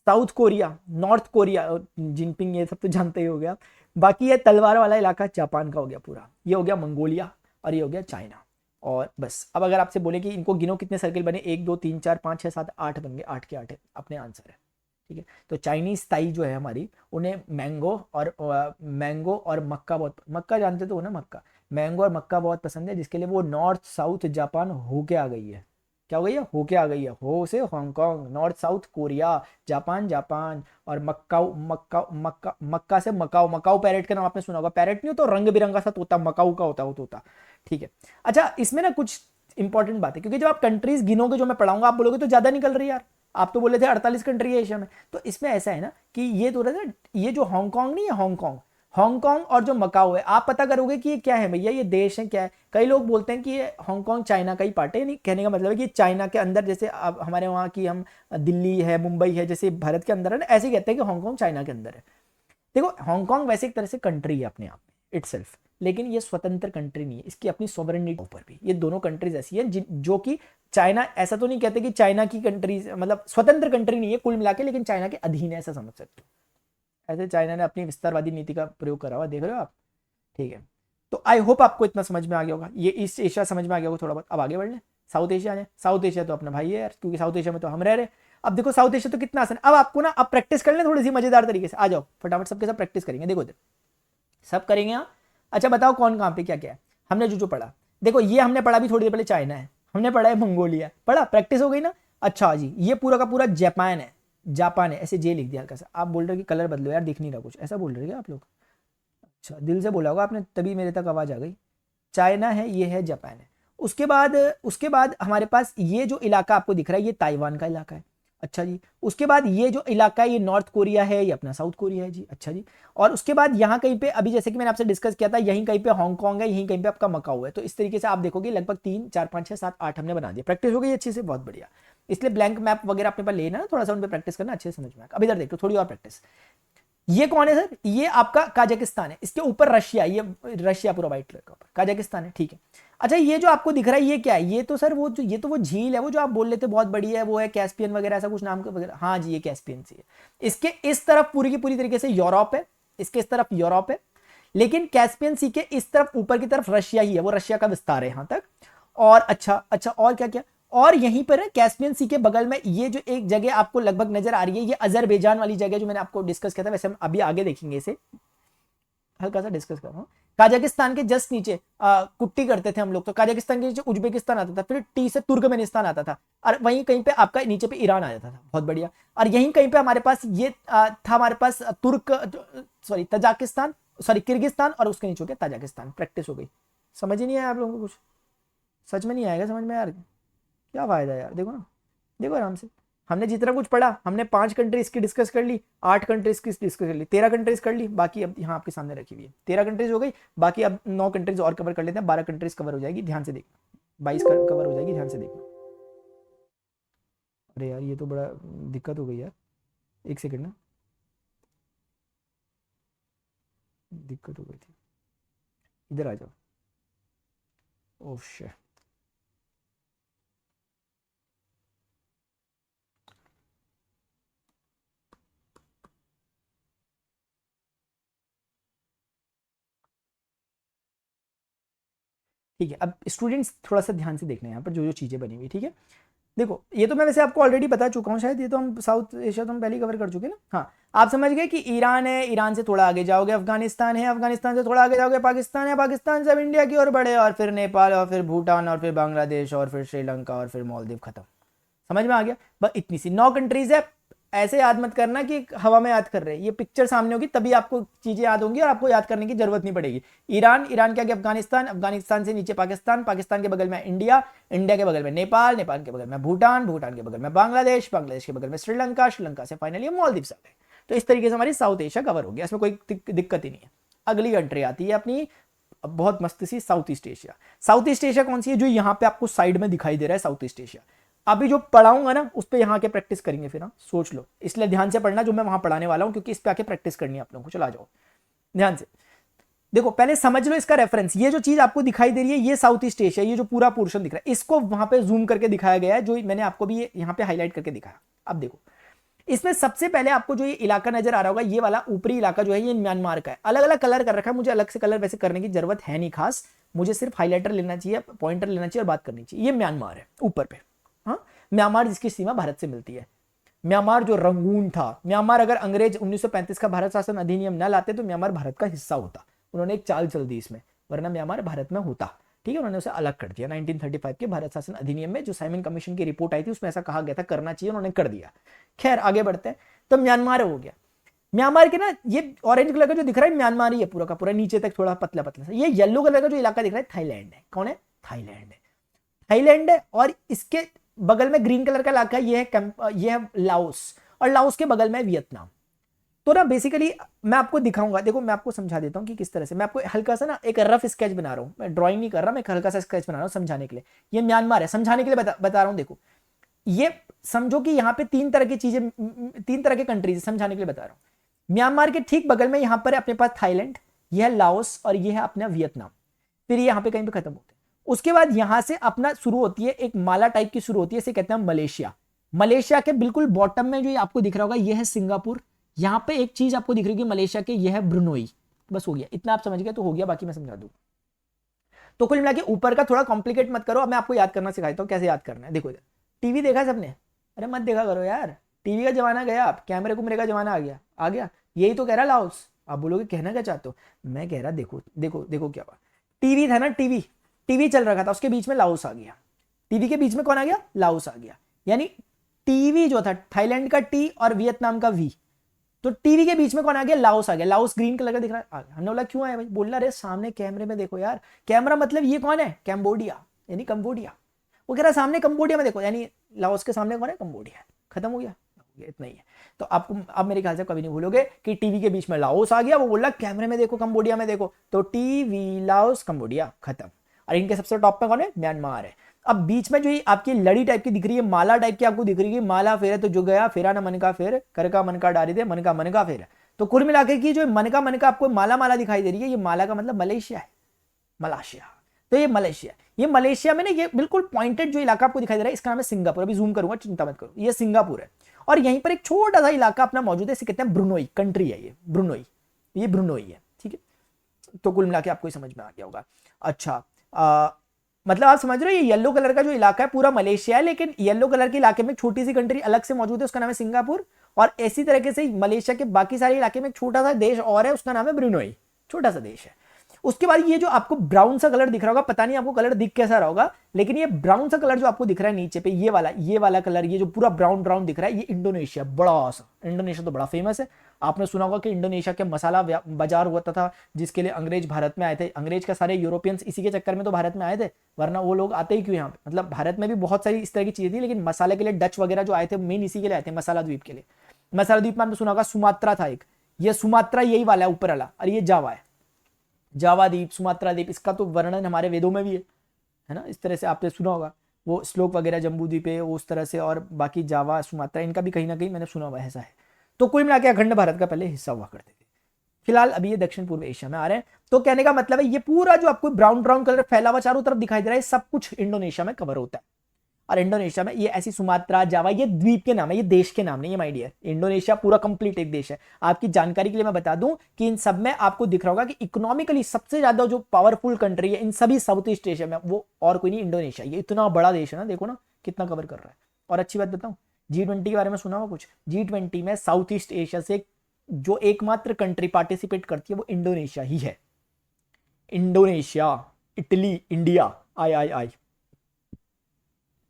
south Korea, north Korea, Jinping ये सब तो जानते ही हो गया। बाकी ये तलवार वाला इलाका जापान का हो गया पूरा, ये हो गया मंगोलिया, और ये हो गया चाइना। और बस अब अगर आपसे बोले कि इनको गिनो कितने सर्किल बने, 1 2 3 4 5 6 7 8 बन गए, 8 के 8 अपने आंसर है, ठीक है। तो चाइनीज ताई जो है हमारी, उन्हें मैंगो और मक्का बहुत, मक्का जानते तो हो ना, मक्का, मैंगो और मक्का बहुत पसंद है, जिसके लिए वो नॉर्थ साउथ जापान होके आ गई है। क्या हो गई है? होके आ गई है, हो से Hong Kong, north south Korea, Japan Japan, और मक्काऊ, मक्का से मकाऊ, मकाऊ पैरेट का नाम आपने सुना होगा, पैरेट नहीं होता तो रंग बिरंगा सा तोता, मकाऊ का होता है वो तोता, ठीक है। अच्छा इसमें ना कुछ इंपॉर्टेंट बात है, क्योंकि जब आप कंट्रीज गिनोगे जो मैं पढ़ाऊंगा, आप बोलोगे तो ज्यादा निकल रही है यार, आप तो बोले थे 48 कंट्री है एशिया में। तो इसमें ऐसा है ना कि ये तो रहता है, ये जो हांगकांग नहीं है, हांगकांग, हांगकांग और जो मकाओ है, आप पता करोगे कि ये क्या है भैया, ये देश है क्या है। कई लोग बोलते हैं कि ये हांगकांग चाइना का ही पार्ट है, नहीं, कहने का मतलब है कि चाइना के अंदर, जैसे अब हमारे वहाँ की हम दिल्ली है, मुंबई है, जैसे भारत के अंदर है ना, ऐसे ही कहते हैं कि हांगकांग चाइना के अंदर है। देखो हांगकांग वैसे एक तरह से कंट्री है अपने आप में इटसेल्फ, लेकिन ये स्वतंत्र कंट्री नहीं है, इसकी अपनी सॉवरेनिटी ऊपर भी। ये दोनों कंट्रीज ऐसी हैं जो कि चाइना, ऐसा तो नहीं कहते कि चाइना की कंट्रीज मतलब स्वतंत्र कंट्री नहीं है कुल मिला के, लेकिन चाइना के अधीन है, ऐसा समझ सकते हो। ऐसे चाइना ने अपनी विस्तारवादी नीति का प्रयोग करा हुआ, देख रहे हो आप, ठीक है। तो आई होप आपको इतना समझ में आ गया होगा, ये ईस्ट एशिया समझ में आ गया होगा थोड़ा बहुत। अब आगे बढ़ लें, साउथ एशिया है, साउथ एशिया तो अपना भाई है यार, क्योंकि साउथ एशिया में तो हम रह रहे। अब देखो साउथ एशिया तो कितना आसान है, अब आपको ना अब प्रैक्टिस कर लें थोड़ी सी मजेदार तरीके से, आ जाओ फटाफट सबके साथ प्रैक्टिस करेंगे, देखो सब करेंगे यहाँ। अच्छा बताओ कौन कहाँ पे क्या क्या है, हमने जो जो पढ़ा, देखो ये हमने पढ़ा भी थोड़ी देर पहले, चाइना है, हमने पढ़ा है मंगोलिया, पढ़ा, प्रैक्टिस हो गई ना। अच्छा जी ये पूरा का पूरा जापान है, जापान है, ऐसे जे लिख दिया हल्का सा। आप बोल रहे हो कि कलर बदलो यार, दिख नहीं रहा कुछ, ऐसा बोल रहे हो क्या आप लोग? अच्छा दिल से बोला होगा आपने, तभी मेरे तक आवाज आ गई। चाइना है, ये है जापान है। उसके बाद हमारे पास ये जो इलाका आपको दिख रहा है, ये ताइवान का इलाका है। अच्छा जी, उसके बाद ये जो इलाका है, ये नॉर्थ कोरिया है, ये अपना साउथ कोरिया है जी। अच्छा जी, और उसके बाद यहाँ कहीं पे, अभी जैसे कि मैंने आपसे डिस्कस किया था, यहीं कहीं पे हांगकांग है, यहीं कहीं पे आपका मकाऊ है। तो इस तरीके से आप देखोगे लगभग 3 4 5 6 7 8 हमने बना दिया, प्रैक्टिस हो गई अच्छे से, बहुत बढ़िया। इसलिए ब्लैंक मैप वगैरह अपने पास लेना, थोड़ा सा उन पर प्रैक्टिस करना, अच्छे से समझ में आएगा। अब इधर देखो थोड़ी और प्रैक्टिस। ये कौन है सर? ये आपका काजाकिस्तान है, इसके ऊपर रशिया, ये रशिया पूरा व्हाइट कलर का ऊपर काजाकिस्तान है, ठीक है। अच्छा ये जो आपको दिख रहा है ये क्या है? ये तो सर वो जो, ये तो वो झील है, वो जो आप बोल लेते बहुत बड़ी है, वो है कैस्पियन वगैरह, ऐसा कुछ नाम का वगैरह, हाँ जी ये कैस्पियन सी है। इसके इस तरफ पूरी की पूरी तरीके से यूरोप है, इसके इस तरफ यूरोप है, लेकिन कैस्पियन सी के इस तरफ ऊपर की तरफ रशिया ही है, वो रशिया का विस्तार है यहां तक। और अच्छा अच्छा, और क्या क्या, और यहीं पर कैस्पियन सी के बगल में ये जो एक जगह आपको लगभग नजर आ रही है, ये अजरबैजान वाली जगह जो मैंने आपको डिस्कस किया था, वैसे हम अभी आगे देखेंगे इसे, हल्का सा डिस्कस कर रहा हूँ। काजाकिस्तान के जस्ट नीचे कुट्टी करते थे हम लोग, तो काजाकिस्तान के नीचे उज्बेकिस्तान आता था, फिर टी से तुर्कमेनिस्तान आता था, और वहीं कहीं पे आपका नीचे पे ईरान आ जाता था, बहुत बढ़िया। और यहीं कहीं पे हमारे पास ये था, हमारे पास तजाकिस्तान, सॉरी किर्गिस्तान, और उसके नीचे हो गया तजाकिस्तान। प्रैक्टिस हो गई, समझ ही नहीं आया आप लोगों को कुछ? सच में नहीं आएगा समझ में यार, क्या फायदा यार, देखो ना, देखो आराम से। हमने जितना कुछ पढ़ा, हमने 5 कंट्रीज की डिस्कस कर ली, 8 कंट्रीज की डिस्कस कर ली, 13 कंट्रीज कर ली, बाकी अब यहाँ आपके सामने रखी हुई है, 13 कंट्रीज हो गई, बाकी अब 9 कंट्रीज और कवर कर लेते हैं, 12 कंट्रीज कवर हो जाएगी, ध्यान से देखना, 22 कवर हो जाएगी, ध्यान से देखना। अरे यार ये तो बड़ा दिक्कत हो गई यार, एक सेकंड ना, दिक्कत हो गई थी, इधर आ जाओ। Oh shit. ठीक है, अब स्टूडेंट्स थोड़ा सा ध्यान से देखना है यहाँ पर जो जो चीज़ें बनी हुई, ठीक है। देखो ये तो मैं वैसे आपको ऑलरेडी बता चुका हूँ शायद, ये तो हम साउथ एशिया तो हम पहले ही कवर कर चुके हैं ना। हाँ, आप समझ गए कि ईरान है, ईरान से थोड़ा आगे जाओगे अफगानिस्तान है, अफगानिस्तान से थोड़ा आगे जाओगे पाकिस्तान है, पाकिस्तान से अब इंडिया की ओर बढ़े, और फिर नेपाल, और फिर भूटान, और फिर बांग्लादेश, और फिर श्रीलंका, और फिर मालदीव, खत्म। समझ में आ गया, बस इतनी सी 9 कंट्रीज है। ऐसे याद मत करना कि हवा में याद कर रहे हैं, ये पिक्चर सामने होगी तभी आपको चीजें याद होंगी और आपको याद करने की जरूरत नहीं पड़ेगी। ईरान, ईरान के आगे अफगानिस्तान, अफगानिस्तान से नीचे पाकिस्तान, पाकिस्तान के बगल में इंडिया, इंडिया के बगल में नेपाल, नेपाल के बगल में भूटान, भूटान के बगल में बांग्लादेश, बांग्लादेश के बगल में श्रीलंका, श्रीलंका से फाइनली मालदीव आ गए। तो इस तरीके से हमारी साउथ एशिया कवर हो गया, इसमें कोई दिक्कत ही नहीं है। अगली कंट्री आती है अपनी बहुत मस्त सी south east Asia. South east Asia कौन सी है, जो यहाँ पे आपको साइड में दिखाई दे रहा है साउथ ईस्ट एशिया। अभी जो पढ़ाऊंगा ना उस पर यहाँ के प्रैक्टिस करेंगे फिर, हाँ सोच लो, इसलिए ध्यान से पढ़ना जो मैं वहां पढ़ाने वाला हूँ, क्योंकि इस पे आके प्रैक्टिस करनी है आप लोगों को। चला जाओ ध्यान से, देखो पहले समझ लो इसका रेफरेंस। ये जो चीज आपको दिखाई दे रही है ये साउथ ईस्ट एशिया, ये जो पूरा पोर्शन दिख रहा है इसको वहां पे जूम करके दिखाया गया है, जो मैंने आपको भी यहाँ पे हाईलाइट करके दिखाया। अब देखो इसमें सबसे पहले आपको जो ये इलाका नजर आ रहा होगा, ये वाला ऊपरी इलाका जो है ये म्यांमार का है। अलग अलग कलर कर रखा है, मुझे अलग से कलर वैसे करने की जरूरत है नहीं खास, मुझे सिर्फ हाईलाइटर लेना चाहिए, पॉइंटर लेना चाहिए और बात करनी चाहिए। ये म्यांमार है ऊपर पे, हाँ म्यांमार जिसकी सीमा भारत से मिलती है। म्यांमार जो रंगून था, म्यांमार अगर अंग्रेज 1935 का भारत शासन अधिनियम न लाते तो म्यांमार भारत का हिस्सा होता। उन्होंने एक चाल चल दी इसमें, वरना म्यांमार भारत में होता। ठीक है, उन्होंने उसे अलग कर दिया 1935 के भारत शासन अधिनियम में, जो साइमन कमीशन की रिपोर्ट आई थी उसमें ऐसा कहा गया था करना चाहिए, उन्होंने कर दिया। खैर आगे बढ़ते हैं, तो म्यांमार हो गया। म्यांमार के ना ये ऑरेंज कलर का जो दिख रहा है म्यांमार ही है पूरा का पूरा, नीचे तक थोड़ा पतला पतला सा। ये येलो कलर का जो इलाका दिख रहा है थाईलैंड है। कौन है? थाईलैंड है। थाईलैंड है, और इसके बगल में ग्रीन कलर का इलाका ये है लाओस, और लाओस के बगल में वियतनाम। तो ना बेसिकली मैं आपको दिखाऊंगा, देखो मैं आपको समझा देता हूं कि किस तरह से। मैं आपको हल्का सा ना एक रफ स्केच बना रहा हूं, मैं ड्राइंग नहीं कर रहा, मैं एक हल्का सा स्केच बना रहा हूं समझाने के लिए। ये म्यांमार है, समझाने के लिए बता रहा हूं। देखो ये समझो कि यहाँ पे 3 तरह की चीजें, 3 तरह के कंट्रीज समझाने के लिए बता रहा हूं। म्यांमार के ठीक बगल में यहाँ पर अपने पास थाईलैंड, यह है लाओस, और यह है अपना वियतनाम। फिर ये यहाँ पे कहीं पे खत्म होते हैं। उसके बाद यहां से अपना शुरू होती है एक माला टाइप की शुरू होती है, इसे कहते हैं मलेशिया। मलेशिया के बिल्कुल बॉटम में जो आपको दिख रहा होगा यह है सिंगापुर। यहां पे एक चीज आपको दिख रही है मलेशिया के, यह है ब्रुनोई। बस हो गया, इतना आप समझ गए तो हो गया, बाकी मैं समझा दूं। तो कुल मिला के ऊपर का थोड़ा कॉम्प्लिकेट मत करो, अब मैं आपको याद करना सिखाता हूं कैसे याद करना है। देखो इधर टीवी देखा सबने? अरे मत देखा करो यार, टीवी का जमाना गया, आप कैमरे कुमरे का जमाना आ गया। यही तो कह रहा लाओस। आप बोलोगे कहना क्या चाहते हो, मैं कह रहा देखो देखो देखो क्या हुआ। टीवी था ना, टीवी टीवी चल रखा था, उसके बीच में लाओस आ गया। टीवी के बीच में कौन आ गया? लाओस आ गया। यानी टीवी जो था थाईलैंड का टी और वियतनाम का वी, तो टीवी के बीच में कौन आ गया? लाओस आ गया। लाओस ग्रीन कलर का दिख रहा है। हमने बोला क्यों आया भाई? बोलना रे सामने कैमरे में देखो यार। कैमरा मतलब ये कौन है? कैम्बोडिया, यानी कंबोडिया। वो कह रहा सामने कंबोडिया में देखो, यानी लाओस के सामने कौन है? कंबोडिया। खत्म हो गया, इतना ही है। तो आपको अब मेरे ख्याल से कभी नहीं भूलोगे कि टीवी के बीच में लाओस आ गया, वो बोल रहा कैमरे में देखो कंबोडिया में देखो, तो टीवी लाओस कंबोडिया खत्म। और इनके सबसे टॉप पे कौन है? म्यांमार है। अब बीच में जो ये आपकी लड़ी टाइप की दिख रही है, माला टाइप की आपको दिख रही है, माला फेरे तो जो गया फेरा ना मन का फेर, कर का मन का डारी दे, मन का फेर। तो कुल मिलाकर की जो मन का आपको माला माला दिखाई दे रही है, ये माला का मतलब मलेशिया है, मलाशिया। तो ये मलेशिया, ये मलेशिया में ना ये बिल्कुल पॉइंटेड जो इलाका आपको दिखाई दे रहा है इसका नाम है सिंगापुर। अभी जूम करूंगा, चिंता मत करो, ये सिंगापुर है। और यहीं पर एक छोटा सा इलाका अपना मौजूद है, इसे कहते हैं ब्रुनोई, कंट्री है ये ब्रुनोई, ये ब्रुनोई है। ठीक है, तो कुल मिला के आपको समझ में आ गया होगा। अच्छा मतलब आप समझ रहे हो, ये येलो कलर का जो इलाका है पूरा मलेशिया है, लेकिन येलो कलर के इलाके में एक छोटी सी कंट्री अलग से मौजूद है, उसका नाम है सिंगापुर। और इसी तरीके से मलेशिया के बाकी सारे इलाके में एक छोटा सा देश और है, उसका नाम है ब्रुनोई, छोटा सा देश है। उसके बाद ये जो आपको ब्राउन सा कलर दिख रहा होगा, पता नहीं आपको कलर दिख कैसा रहा होगा, लेकिन ये ब्राउन सा कलर जो आपको दिख रहा है नीचे पे, ये वाला कलर, ये जो पूरा ब्राउन ब्राउन दिख रहा है, ये इंडोनेशिया, बड़ा सा इंडोनेशिया तो बड़ा फेमस है। आपने सुना होगा कि इंडोनेशिया के मसाला बाजार हुआ था जिसके लिए अंग्रेज भारत में आए थे। अंग्रेज का सारे यूरोपियंस इसी के चक्कर में तो भारत में आए थे, वरना वो लोग आते ही क्यों यहाँ पे। मतलब भारत में भी बहुत सारी इस तरह की चीजें थी, लेकिन मसाले के लिए डच वगैरह जो आए थे मेन इसी के लिए आए थे, मसाला द्वीप के लिए। मसाला द्वीप में आपने सुना होगा सुमात्रा था एक, ये सुमात्रा यही वाला है ऊपर वाला, और ये जावा है, जावा द्वीप, सुमात्रा द्वीप, इसका तो वर्णन हमारे वेदों में भी है ना, इस तरह से आपने सुना होगा। वो स्लोक वगैरह जम्बू द्वीप है उस तरह से, और बाकी जावा सुमात्रा इनका भी कहीं ना कहीं मैंने सुना हुआ ऐसा है। तो कुल मिला के अखंड भारत का पहले हिस्सा हुआ करते थे। फिलहाल अभी ये दक्षिण पूर्व एशिया में आ रहे हैं। तो कहने का मतलब है ये पूरा जो आपको ब्राउन ब्राउन कलर फैला हुआ चारों तरफ दिखाई दे रहा है, सब कुछ इंडोनेशिया में कवर होता है। और इंडोनेशिया में ये ऐसी सुमात्रा जावा ये द्वीप के नाम है, ये देश के नाम नहीं है माय डियर। इंडोनेशिया पूरा कंप्लीट एक देश है। आपकी जानकारी के लिए मैं बता दूं कि इन सब में आपको दिख रहा होगा कि इकोनॉमिकली सबसे ज्यादा जो पावरफुल कंट्री है इन सभी साउथ ईस्ट एशिया में, वो और कोई नहीं इंडोनेशिया। ये इतना बड़ा देश है ना, देखो ना कितना कवर कर रहा है। और अच्छी बात बताऊं, G20 के बारे में सुना हुआ कुछ? G20 में साउथ ईस्ट एशिया से जो एकमात्र कंट्री पार्टिसिपेट करती है वो इंडोनेशिया ही है। इंडोनेशिया, इटली, इंडिया, आई आई आई,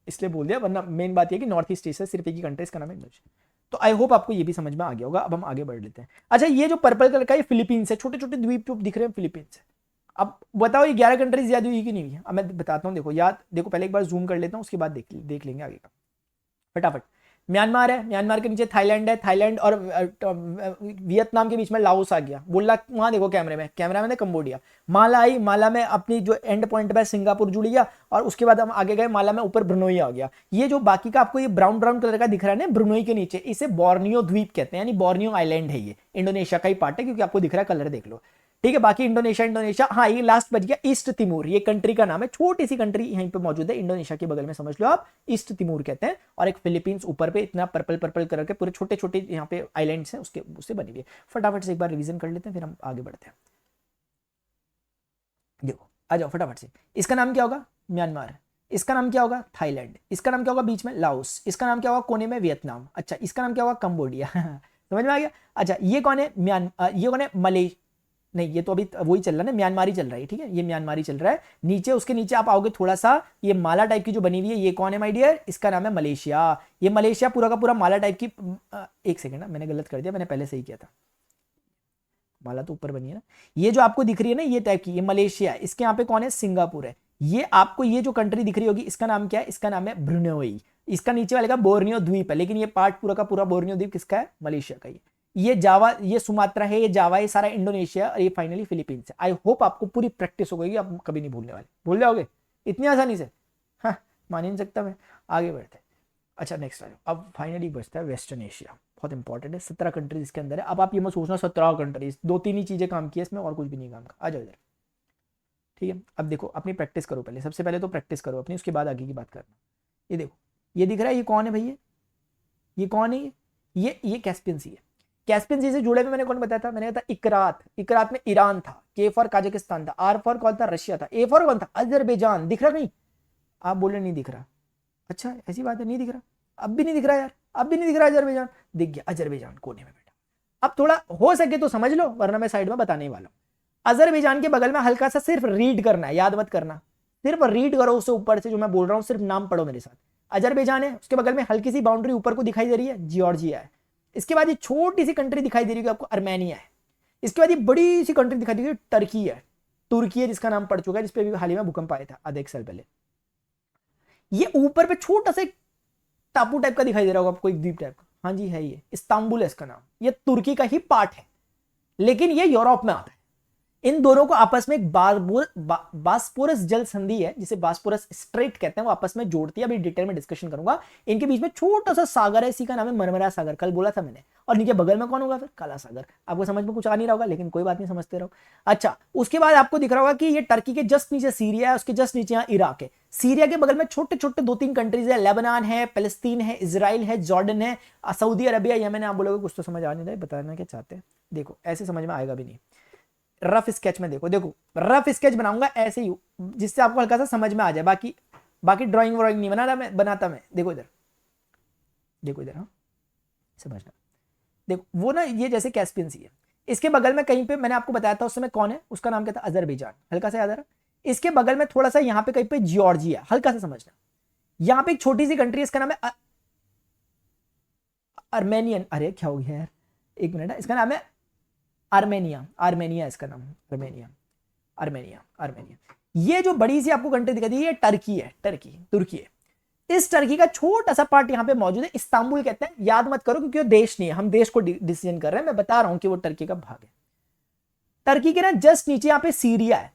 इसलिए बोल दिया, वरना मेन बात यह कि नॉर्थ ईस्ट एशिया सिर्फ एक ही कंट्री, इसका नाम है इंडोनेशिया। तो आई होप आपको ये भी समझ में आ गया होगा। अब हम आगे बढ़ लेते हैं। अच्छा, ये जो पर्पल कलर का ये फिलीपींस है, छोटे छोटे द्वीप जो दिख रहे हैं फिलीपींस है। अब बताओ ये 11 कंट्रीज याद हुई कि नहीं हुई है? अब मैं बताता हूँ, देखो याद, देखो पहले एक बार जूम कर लेता हूँ, उसके बाद देख लेंगे आगे का फटाफट। म्यांमार है, म्यांमार के नीचे थाईलैंड है, थाईलैंड और वियतनाम के बीच में लाओस आ गया। बोला वहां देखो कैमरे में कंबोडिया। माला आई, माला में अपनी जो एंड पॉइंट पे सिंगापुर जुड़ गया, और उसके बाद हम आगे गए, माला में ऊपर ब्रुनोई आ गया। ये जो बाकी का आपको ये ब्राउन ब्राउन कलर का दिख रहा है ना ब्रुनोई के नीचे, इसे बोर्नियो द्वीप कहते हैं, यानी बोर्नियो आइलैंड है। ये इंडोनेशिया का ही पार्ट है क्योंकि आपको दिख रहा है, कलर देख लो, ठीक है। बाकी इंडोनेशिया, हाँ ये लास्ट बच गया ईस्ट तिमोर, ये कंट्री का नाम है, छोटी सी कंट्री यहीं पे मौजूद है इंडोनेशिया के बगल में, समझ लो आप, ईस्ट तिमोर कहते हैं। और एक फिलीपींस ऊपर पे इतना पर्पल पर्पल कलर के पूरे छोटे छोटे यहाँ पे आइलैंड्स हैं, उससे बनी हुई है। फटाफट से एक बार रिवीजन कर लेते हैं, फिर हम आगे बढ़ते हैं। देखो आ जाओ फटाफट से। इसका नाम क्या होगा? म्यांमार। इसका नाम क्या होगा? थाईलैंड। इसका नाम क्या होगा बीच में? लाओस। इसका नाम क्या होगा कोने में? वियतनाम। अच्छा, इसका नाम क्या होगा? कंबोडिया। समझ में आ गया? अच्छा, ये कौन है? ये कौन है? मलेशिया। नहीं, ये तो अभी वही चल रहा है ना, म्यांमारी चल रहा है, ठीक है, ये म्यांमारी चल रहा है। नीचे, उसके नीचे आप आओगे थोड़ा सा, ये माला टाइप की जो बनी हुई है, ये कौन है माय डियर? इसका नाम है मलेशिया। ये मलेशिया पूरा का पूरा माला टाइप की, एक सेकंड ना, मैंने गलत कर दिया, मैंने पहले सही किया था। माला तो ऊपर बनी है ना, ये जो आपको दिख रही है ना ये टाइप की, ये मलेशिया है। इसके यहाँ पे कौन है? सिंगापुर है। ये आपको ये जो कंट्री दिख रही होगी, इसका नाम क्या है? इसका नाम है ब्रुनोई। इसका नीचे वाले का बोर्नियो द्वीप है, लेकिन ये पार्ट पूरा का पूरा बोर्नियो द्वीप किसका है? मलेशिया का। ये जावा, ये सुमात्रा है, ये जावा, ये सारा इंडोनेशिया, और ये फाइनली फिलीपींस है। आई होप आपको पूरी प्रैक्टिस हो गई, आप कभी नहीं भूलने वाले, भूल जाओगे इतनी आसानी से। हाँ, मान ही नहीं सकता मैं। आगे बढ़ते हैं। अच्छा, नेक्स्ट आ जाओ। अब फाइनली बचता है वेस्टर्न एशिया, बहुत इंपॉर्टेंट है। 17 कंट्रीज इसके अंदर है। अब आप ये मत सोचना 17 कंट्रीज, 2-3 ही चीजें काम की है इसमें, और कुछ भी नहीं काम का। आ जाओ इधर, ठीक है। अब देखो, अपनी प्रैक्टिस करो पहले, सबसे पहले तो प्रैक्टिस करो अपनी, उसके बाद आगे की बात करना। ये देखो, ये दिख रहा है, ये कौन है भैया? ये कौन है? ये कैस्पियन सी है। कैस्पियन सी से जुड़े हुए मैंने कौन बताया था? मैंने कहा था इकरात। इकरात में ईरान था, के फॉर काजाकिस्तान था, आर फॉर कौन था? रशिया था, ए फॉर कौन था? अजरबैजान। दिख रहा नहीं? आप बोले नहीं दिख रहा। अच्छा, ऐसी बात है, नहीं दिख रहा? अब भी नहीं दिख रहा यार, अब भी नहीं दिख रहा अजरबैजान। दिख गया, अजरबैजान कोने में बैठा। अब थोड़ा हो सके तो समझ लो, वरना मैं साइड में बताने वाला हूं। अजरबैजान के बगल में हल्का सा सिर्फ रीड करना है, याद मत करना, सिर्फ रीड करो उससे ऊपर से जो मैं बोल रहा हूं, सिर्फ नाम पढ़ो मेरे साथ। अजरबैजान है, उसके बगल में हल्की सी बाउंड्री ऊपर को दिखाई दे रही है, जॉर्जिया है। इसके बाद ये छोटी सी कंट्री दिखाई दे रही है आपको, अर्मेनिया है। इसके बाद ये बड़ी सी कंट्री दिखाई दे रही है, टर्की है। तुर्की है, जिसका नाम पड़ चुका है, जिसपे भी हाल ही में भूकंप आया था आधे एक साल पहले। ये ऊपर पे छोटा सा टापू टाइप का दिखाई दे रहा होगा आपको, एक द्वीप टाइप का। हाँ जी है, ये इस्तांबुल है इसका नाम। ये तुर्की का ही पार्ट है, लेकिन ये यूरोप में आता है। इन दोनों को आपस में एक बास्पोरस जल संधि है, जिसे बास्पोरस स्ट्रेट कहते हैं, वो आपस में जोड़ती है। अभी डिटेल में डिस्कशन करूंगा। इनके बीच में छोटा सा सागर है, इसी का नाम है मरमरा सागर, कल बोला था मैंने। और नीचे बगल में कौन होगा फिर? काला सागर। आपको समझ में कुछ आ नहीं रहा होगा, लेकिन कोई बात नहीं, समझते रहो। अच्छा, उसके बाद आपको दिख रहा होगा कि ये टर्की के जस्ट नीचे सीरिया है, उसके जस्ट नीचे यहाँ इराक है। सीरिया के बगल में छोटे छोटे 2-3 कंट्रीज है, लेबनान है, पैलेस्तीन है, इजराइल है, जॉर्डन है, सऊदी अरबिया, यमन है। आप बोलोगे कुछ तो समझ आ नहीं रहा है, बताना क्या चाहते हैं। देखो, ऐसे समझ में आएगा भी नहीं। रफ स्केच में देखो रफ स्केच बनाऊंगा ऐसे ही, जिससे आपको हल्का सा समझ में आ जाए। बाकी ड्राइंग व्राइंग नहीं बनाता मैं। देखो इधर, हाँ समझना। देखो वो ना, ये जैसे कैस्पियन सी है, इसके बगल में कहीं पे मैंने आपको बताया था उस समय कौन है, उसका नाम क्या था? अजरबैजान। हल्का सा याद आ रहा? इसके बगल में थोड़ा सा यहाँ पे कहीं पे जॉर्जिया, हल्का सा समझना। यहाँ पे एक छोटी सी कंट्री है, इसका नाम है अर्मेनियन। अरे क्या हो गया यार, एक मिनट। इसका नाम है आर्मेनिया इसका नाम है, आर्मेनिया। ये जो बड़ी सी आपको कंट्री दिखाई दी है, तुर्की है। इस टर्की का छोटा सा पार्ट यहाँ पे मौजूद है, इस्तांबुल कहते हैं। याद मत करो क्योंकि वो देश नहीं है, हम देश को डिसीजन कर रहे हैं। मैं बता रहा हूं कि वो टर्की का भाग है। टर्की के ना जस्ट नीचे यहाँ पे सीरिया है,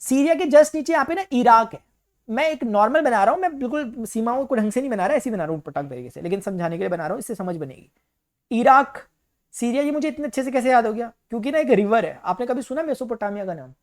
सीरिया के जस्ट नीचे यहाँ पे ना इराक है। मैं एक नॉर्मल बना रहा हूँ, मैं बिल्कुल सीमाओं को ढंग से नहीं बना रहा, ऐसे ही बना रहा हूँ पटाख तरीके से, लेकिन समझाने के लिए बना रहा हूँ, इससे समझ बनेगी। इराक, सीरिया, ये मुझे इतने अच्छे से कैसे याद हो गया? क्योंकि ना एक रिवर है, आपने कभी सुना मेसोपोटामिया का नाम?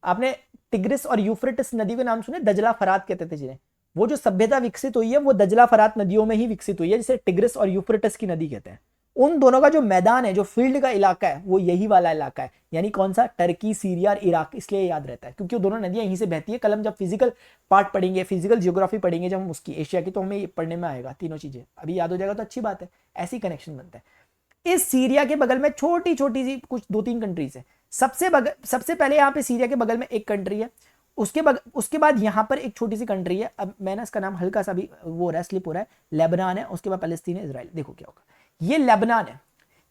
आपने टिग्रिस और यूफ्रेटिस नदी का नाम सुने? दजला फरात कहते थे जिन्हें। वो जो सभ्यता विकसित हुई है वो दजला फरात नदियों में ही विकसित हुई है, जिसे टिग्रिस और यूफ्रेटिस की नदी कहते हैं। उन दोनों का जो मैदान है, जो फील्ड का इलाका है, वो यही वाला इलाका है। यानी कौन सा? टर्की, सीरिया और इराक। इसलिए याद रहता है क्योंकि वो दोनों नदियां यहीं से बहती है। कल हम जब फिजिकल पार्ट पढ़ेंगे, फिजिकल जियोग्राफी पढ़ेंगे जब हम उसकी एशिया की, तो हमें पढ़ने में आएगा तीनों चीजें। अभी याद हो जाएगा तो अच्छी बात है, ऐसी कनेक्शन बनता है। इस सीरिया के बगल में छोटी छोटी सी कुछ 2-3 कंट्रीज है। सबसे पहले यहाँ पे सीरिया के बगल में एक कंट्री है, उसके बाद यहाँ पर एक छोटी सी कंट्री है। अब मैंने इसका नाम हल्का सा भी वो हो रहा है, स्लिप हो रहा है। लेबनान है, उसके बाद पैलेस्तीन है, इजराइल। देखो क्या होगा, ये लेबनान है,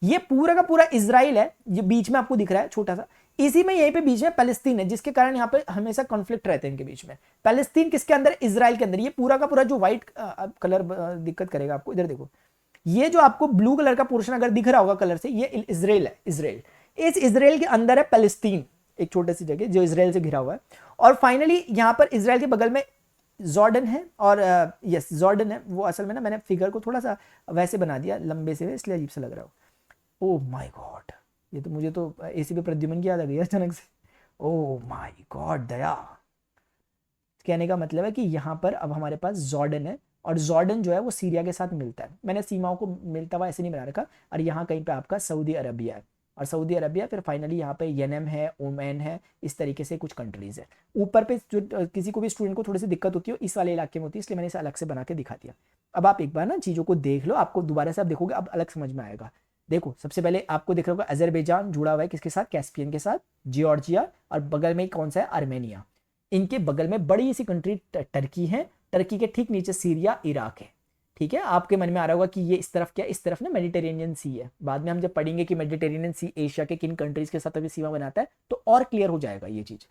ये पूरा का पूरा इजराइल है, ये बीच में आपको दिख रहा है छोटा सा। इसी में यहीं पे बीच में पैलेस्तीन है, जिसके कारण यहाँ पे हमेशा कॉन्फ्लिक्ट रहते हैं इनके बीच में। पैलेस्तीन किसके अंदर? इजराइल के अंदर। ये पूरा का पूरा जो व्हाइट कलर दिक्कत करेगा आपको, इधर देखो, ये जो आपको ब्लू कलर का पोर्शन अगर दिख रहा होगा कलर से, ये इजराइल है। इजराइल, इस इजराइल के अंदर है पैलेस्तीन, एक छोटी सी जगह जो इजराइल से घिरा हुआ है। और फाइनली यहाँ पर इजराइल के बगल में जॉर्डन है, और यस जॉर्डन है। वो असल में ना मैंने फिगर को थोड़ा सा वैसे बना दिया लंबे से, इसलिए अजीब सा लग रहा हो। ओह माय गॉड, ये तो मुझे तो एसीपी प्रद्युमन की याद आ गई अचानक से। ओह माय गॉड दया। कहने का मतलब है कि यहाँ पर अब हमारे पास जॉर्डन है, और जॉर्डन जो है वो सीरिया के साथ मिलता है। मैंने सीमाओं को मिलता हुआ ऐसे नहीं बना रखा। और यहाँ कहीं पे आपका सऊदी अरबिया है, और सऊदी अरबिया, फिर फाइनली यहाँ पे यमन है, ओमान है, इस तरीके से कुछ कंट्रीज है। ऊपर पे जो किसी को भी स्टूडेंट को थोड़ी सी दिक्कत होती है इस वाले इलाके में होती है, इसलिए मैंने इसे अलग से बना के दिखा दिया। अब आप एक बार ना चीज़ों को देख लो, आपको दोबारा से आप देखोगे अब अलग समझ में आएगा। देखो सबसे पहले आपको दिख रहा होगा अजरबैजान जुड़ा हुआ है किसके साथ? कैस्पियन के साथ। जियोर्जिया, और बगल में कौन सा है? आर्मेनिया। इनके बगल में बड़ी सी कंट्री टर्की है, टर्की के ठीक नीचे सीरिया, इराक है। ठीक है, आपके मन में आ रहा होगा कि ये इस तरफ क्या? इस तरफ ना मेडिटेरेनियन सी है। बाद में हम जब पढ़ेंगे कि मेडिटेरेनियन सी एशिया के किन कंट्रीज के साथ अभी सीमा बनाता है, तो और क्लियर हो जाएगा ये चीज।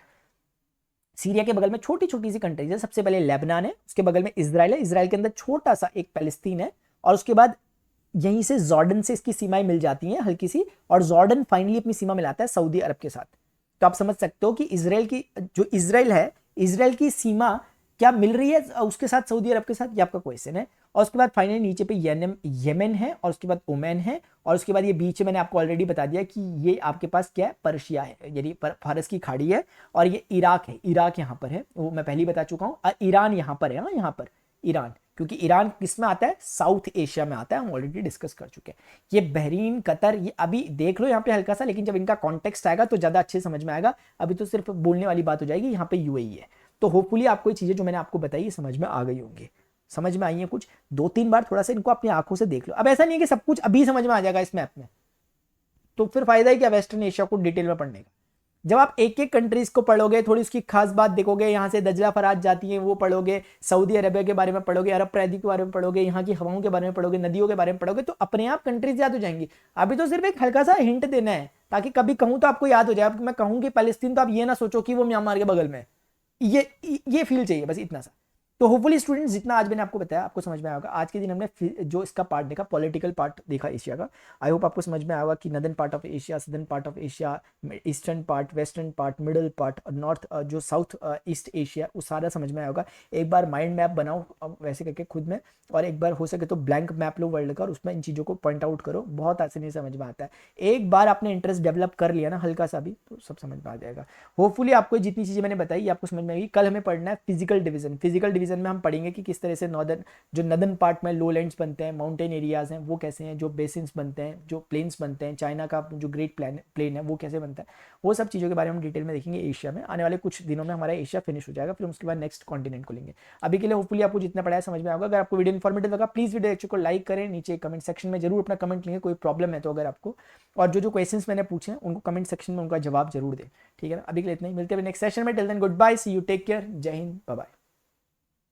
सीरिया के बगल में छोटी छोटी सी कंट्रीज है। सबसे पहले लेबनान है, उसके बगल में इजराइल है, इजराइल के अंदर छोटा सा एक पैलेस्तीन है, और उसके बाद यहीं से जॉर्डन से इसकी सीमाएं मिल जाती हैं हल्की सी, और जॉर्डन फाइनली अपनी सीमा मिलाता है सऊदी अरब के साथ। तो आप समझ सकते हो कि इजराइल की जो इजराइल है, इजराइल की सीमा क्या मिल रही है उसके साथ, सऊदी अरब के साथ, ये आपका क्वेश्चन है। और उसके बाद फाइनली नीचे पे यमन है, और उसके बाद ओमान है, और उसके बाद ये बीच में मैंने आपको ऑलरेडी बता दिया कि ये आपके पास क्या है? पर्शिया है, यानी फारस की खाड़ी है। और ये इराक है, इराक यहाँ पर है, वो मैं पहले ही बता चुका हूँ। और ईरान यहाँ पर है, हाँ यहाँ पर ईरान, क्योंकि ईरान किस में आता है? साउथ एशिया में आता है, हम ऑलरेडी डिस्कस कर चुके हैं। ये बहरीन, कतर, ये अभी देख लो यहाँ पे हल्का सा, लेकिन जब इनका कॉन्टेक्स्ट आएगा तो ज़्यादा अच्छे समझ में आएगा। अभी तो सिर्फ बोलने वाली बात हो जाएगी। यहाँ पे यूएई है। तो होपफुली आपको ये चीज़ें जो मैंने आपको बताई समझ में आ गई होंगी, समझ में आई है कुछ। 2-3 बार थोड़ा सा इनको अपनी आंखों से देख लो। अब ऐसा नहीं है कि सब कुछ अभी समझ में आ जाएगा इस मैप में, तो फिर फायदा है क्या वेस्टर्न एशिया को डिटेल में पढ़ने का? जब आप एक एक कंट्रीज को पढ़ोगे, थोड़ी उसकी खास बात देखोगे, यहाँ से दजला फरात जाती है वो पढ़ोगे, सऊदी अरबिया के बारे में पढ़ोगे, अरब प्रायद्वीप के बारे में पढ़ोगे, यहाँ की हवाओं के बारे में पढ़ोगे, नदियों के बारे में पढ़ोगे, तो अपने आप कंट्रीज याद हो जाएंगी। अभी तो सिर्फ एक हल्का सा हिंट देना है, ताकि कभी कहूँ तो आपको याद हो जाए। मैं कहूँ कि पैलेस्तीन, तो आप ये ना सोचो कि वो म्यांमार के बगल में, ये फील चाहिए, बस इतना सा। तो होपफुली स्टूडेंट्स, जितना आज मैंने आपको बताया आपको समझ में आएगा। आज के दिन हमने जो इसका पार्ट देखा, पॉलिटिकल पार्ट देखा एशिया का, आई होप आपको समझ में आएगा कि northern part of Asia, southern part of Asia, eastern part, western part, middle part, और नॉर्थ जो साउथ ईस्ट एशिया, वो सारा समझ में आएगा। एक बार माइंड मैप बनाओ वैसे करके खुद में, और एक बार हो सके तो ब्लैंक मैप लो वर्ल्ड का, और उसमें इन चीज़ों को पॉइंट आउट करो, बहुत आसानी से समझ में आता है। एक बार आपने इंटरेस्ट डेवलप कर लिया ना हल्का सा भी, तो सब समझ में आ जाएगा। होपफुली आपको जितनी चीज़ें मैंने बताई आपको समझ में आएगी। कल हमें पढ़ना है फिजिकल डिवीजन। फिजिकल डिवीजन में हम पढ़ेंगे कि किस तरह से नॉर्दर्न पार्ट में लो लैंड्स बनते हैं, माउंटेन एरियाज हैं वो कैसे हैं, जो बेसिन्स बनते हैं, जो प्लेन्स बनते हैं, चाइना का जो ग्रेट प्लेन है वो कैसे बनता है, वो सब चीज़ों के बारे में हम डिटेल में देखेंगे एशिया में। आने वाले कुछ दिनों में हमारा एशिया फिनिश हो जाएगा, फिर उसके बाद नेक्स्ट कॉन्टिनेंट को लेंगे। अभी के लिए होपफुली आपको जितना पढ़ाया समझ में आएगा। अगर आपको वीडियो इन्फॉर्मेटिव लगा, प्लीज़ वीडियो लेक्चर को लाइक करें, नीचे कमेंट सेक्शन में जरूर अपना कमेंट लेंगे, कोई प्रॉब्लम है तो अगर आपको, और जो क्वेश्चंस मैंने पूछे हैं उनको कमेंट सेक्शन में उनका जवाब जरूर दें। ठीक है ना, अभी के लिए इतना ही, मिलते हैं नेक्स्ट सेशन में। Till then good bye, see you, take care, Jai Hind, bye bye.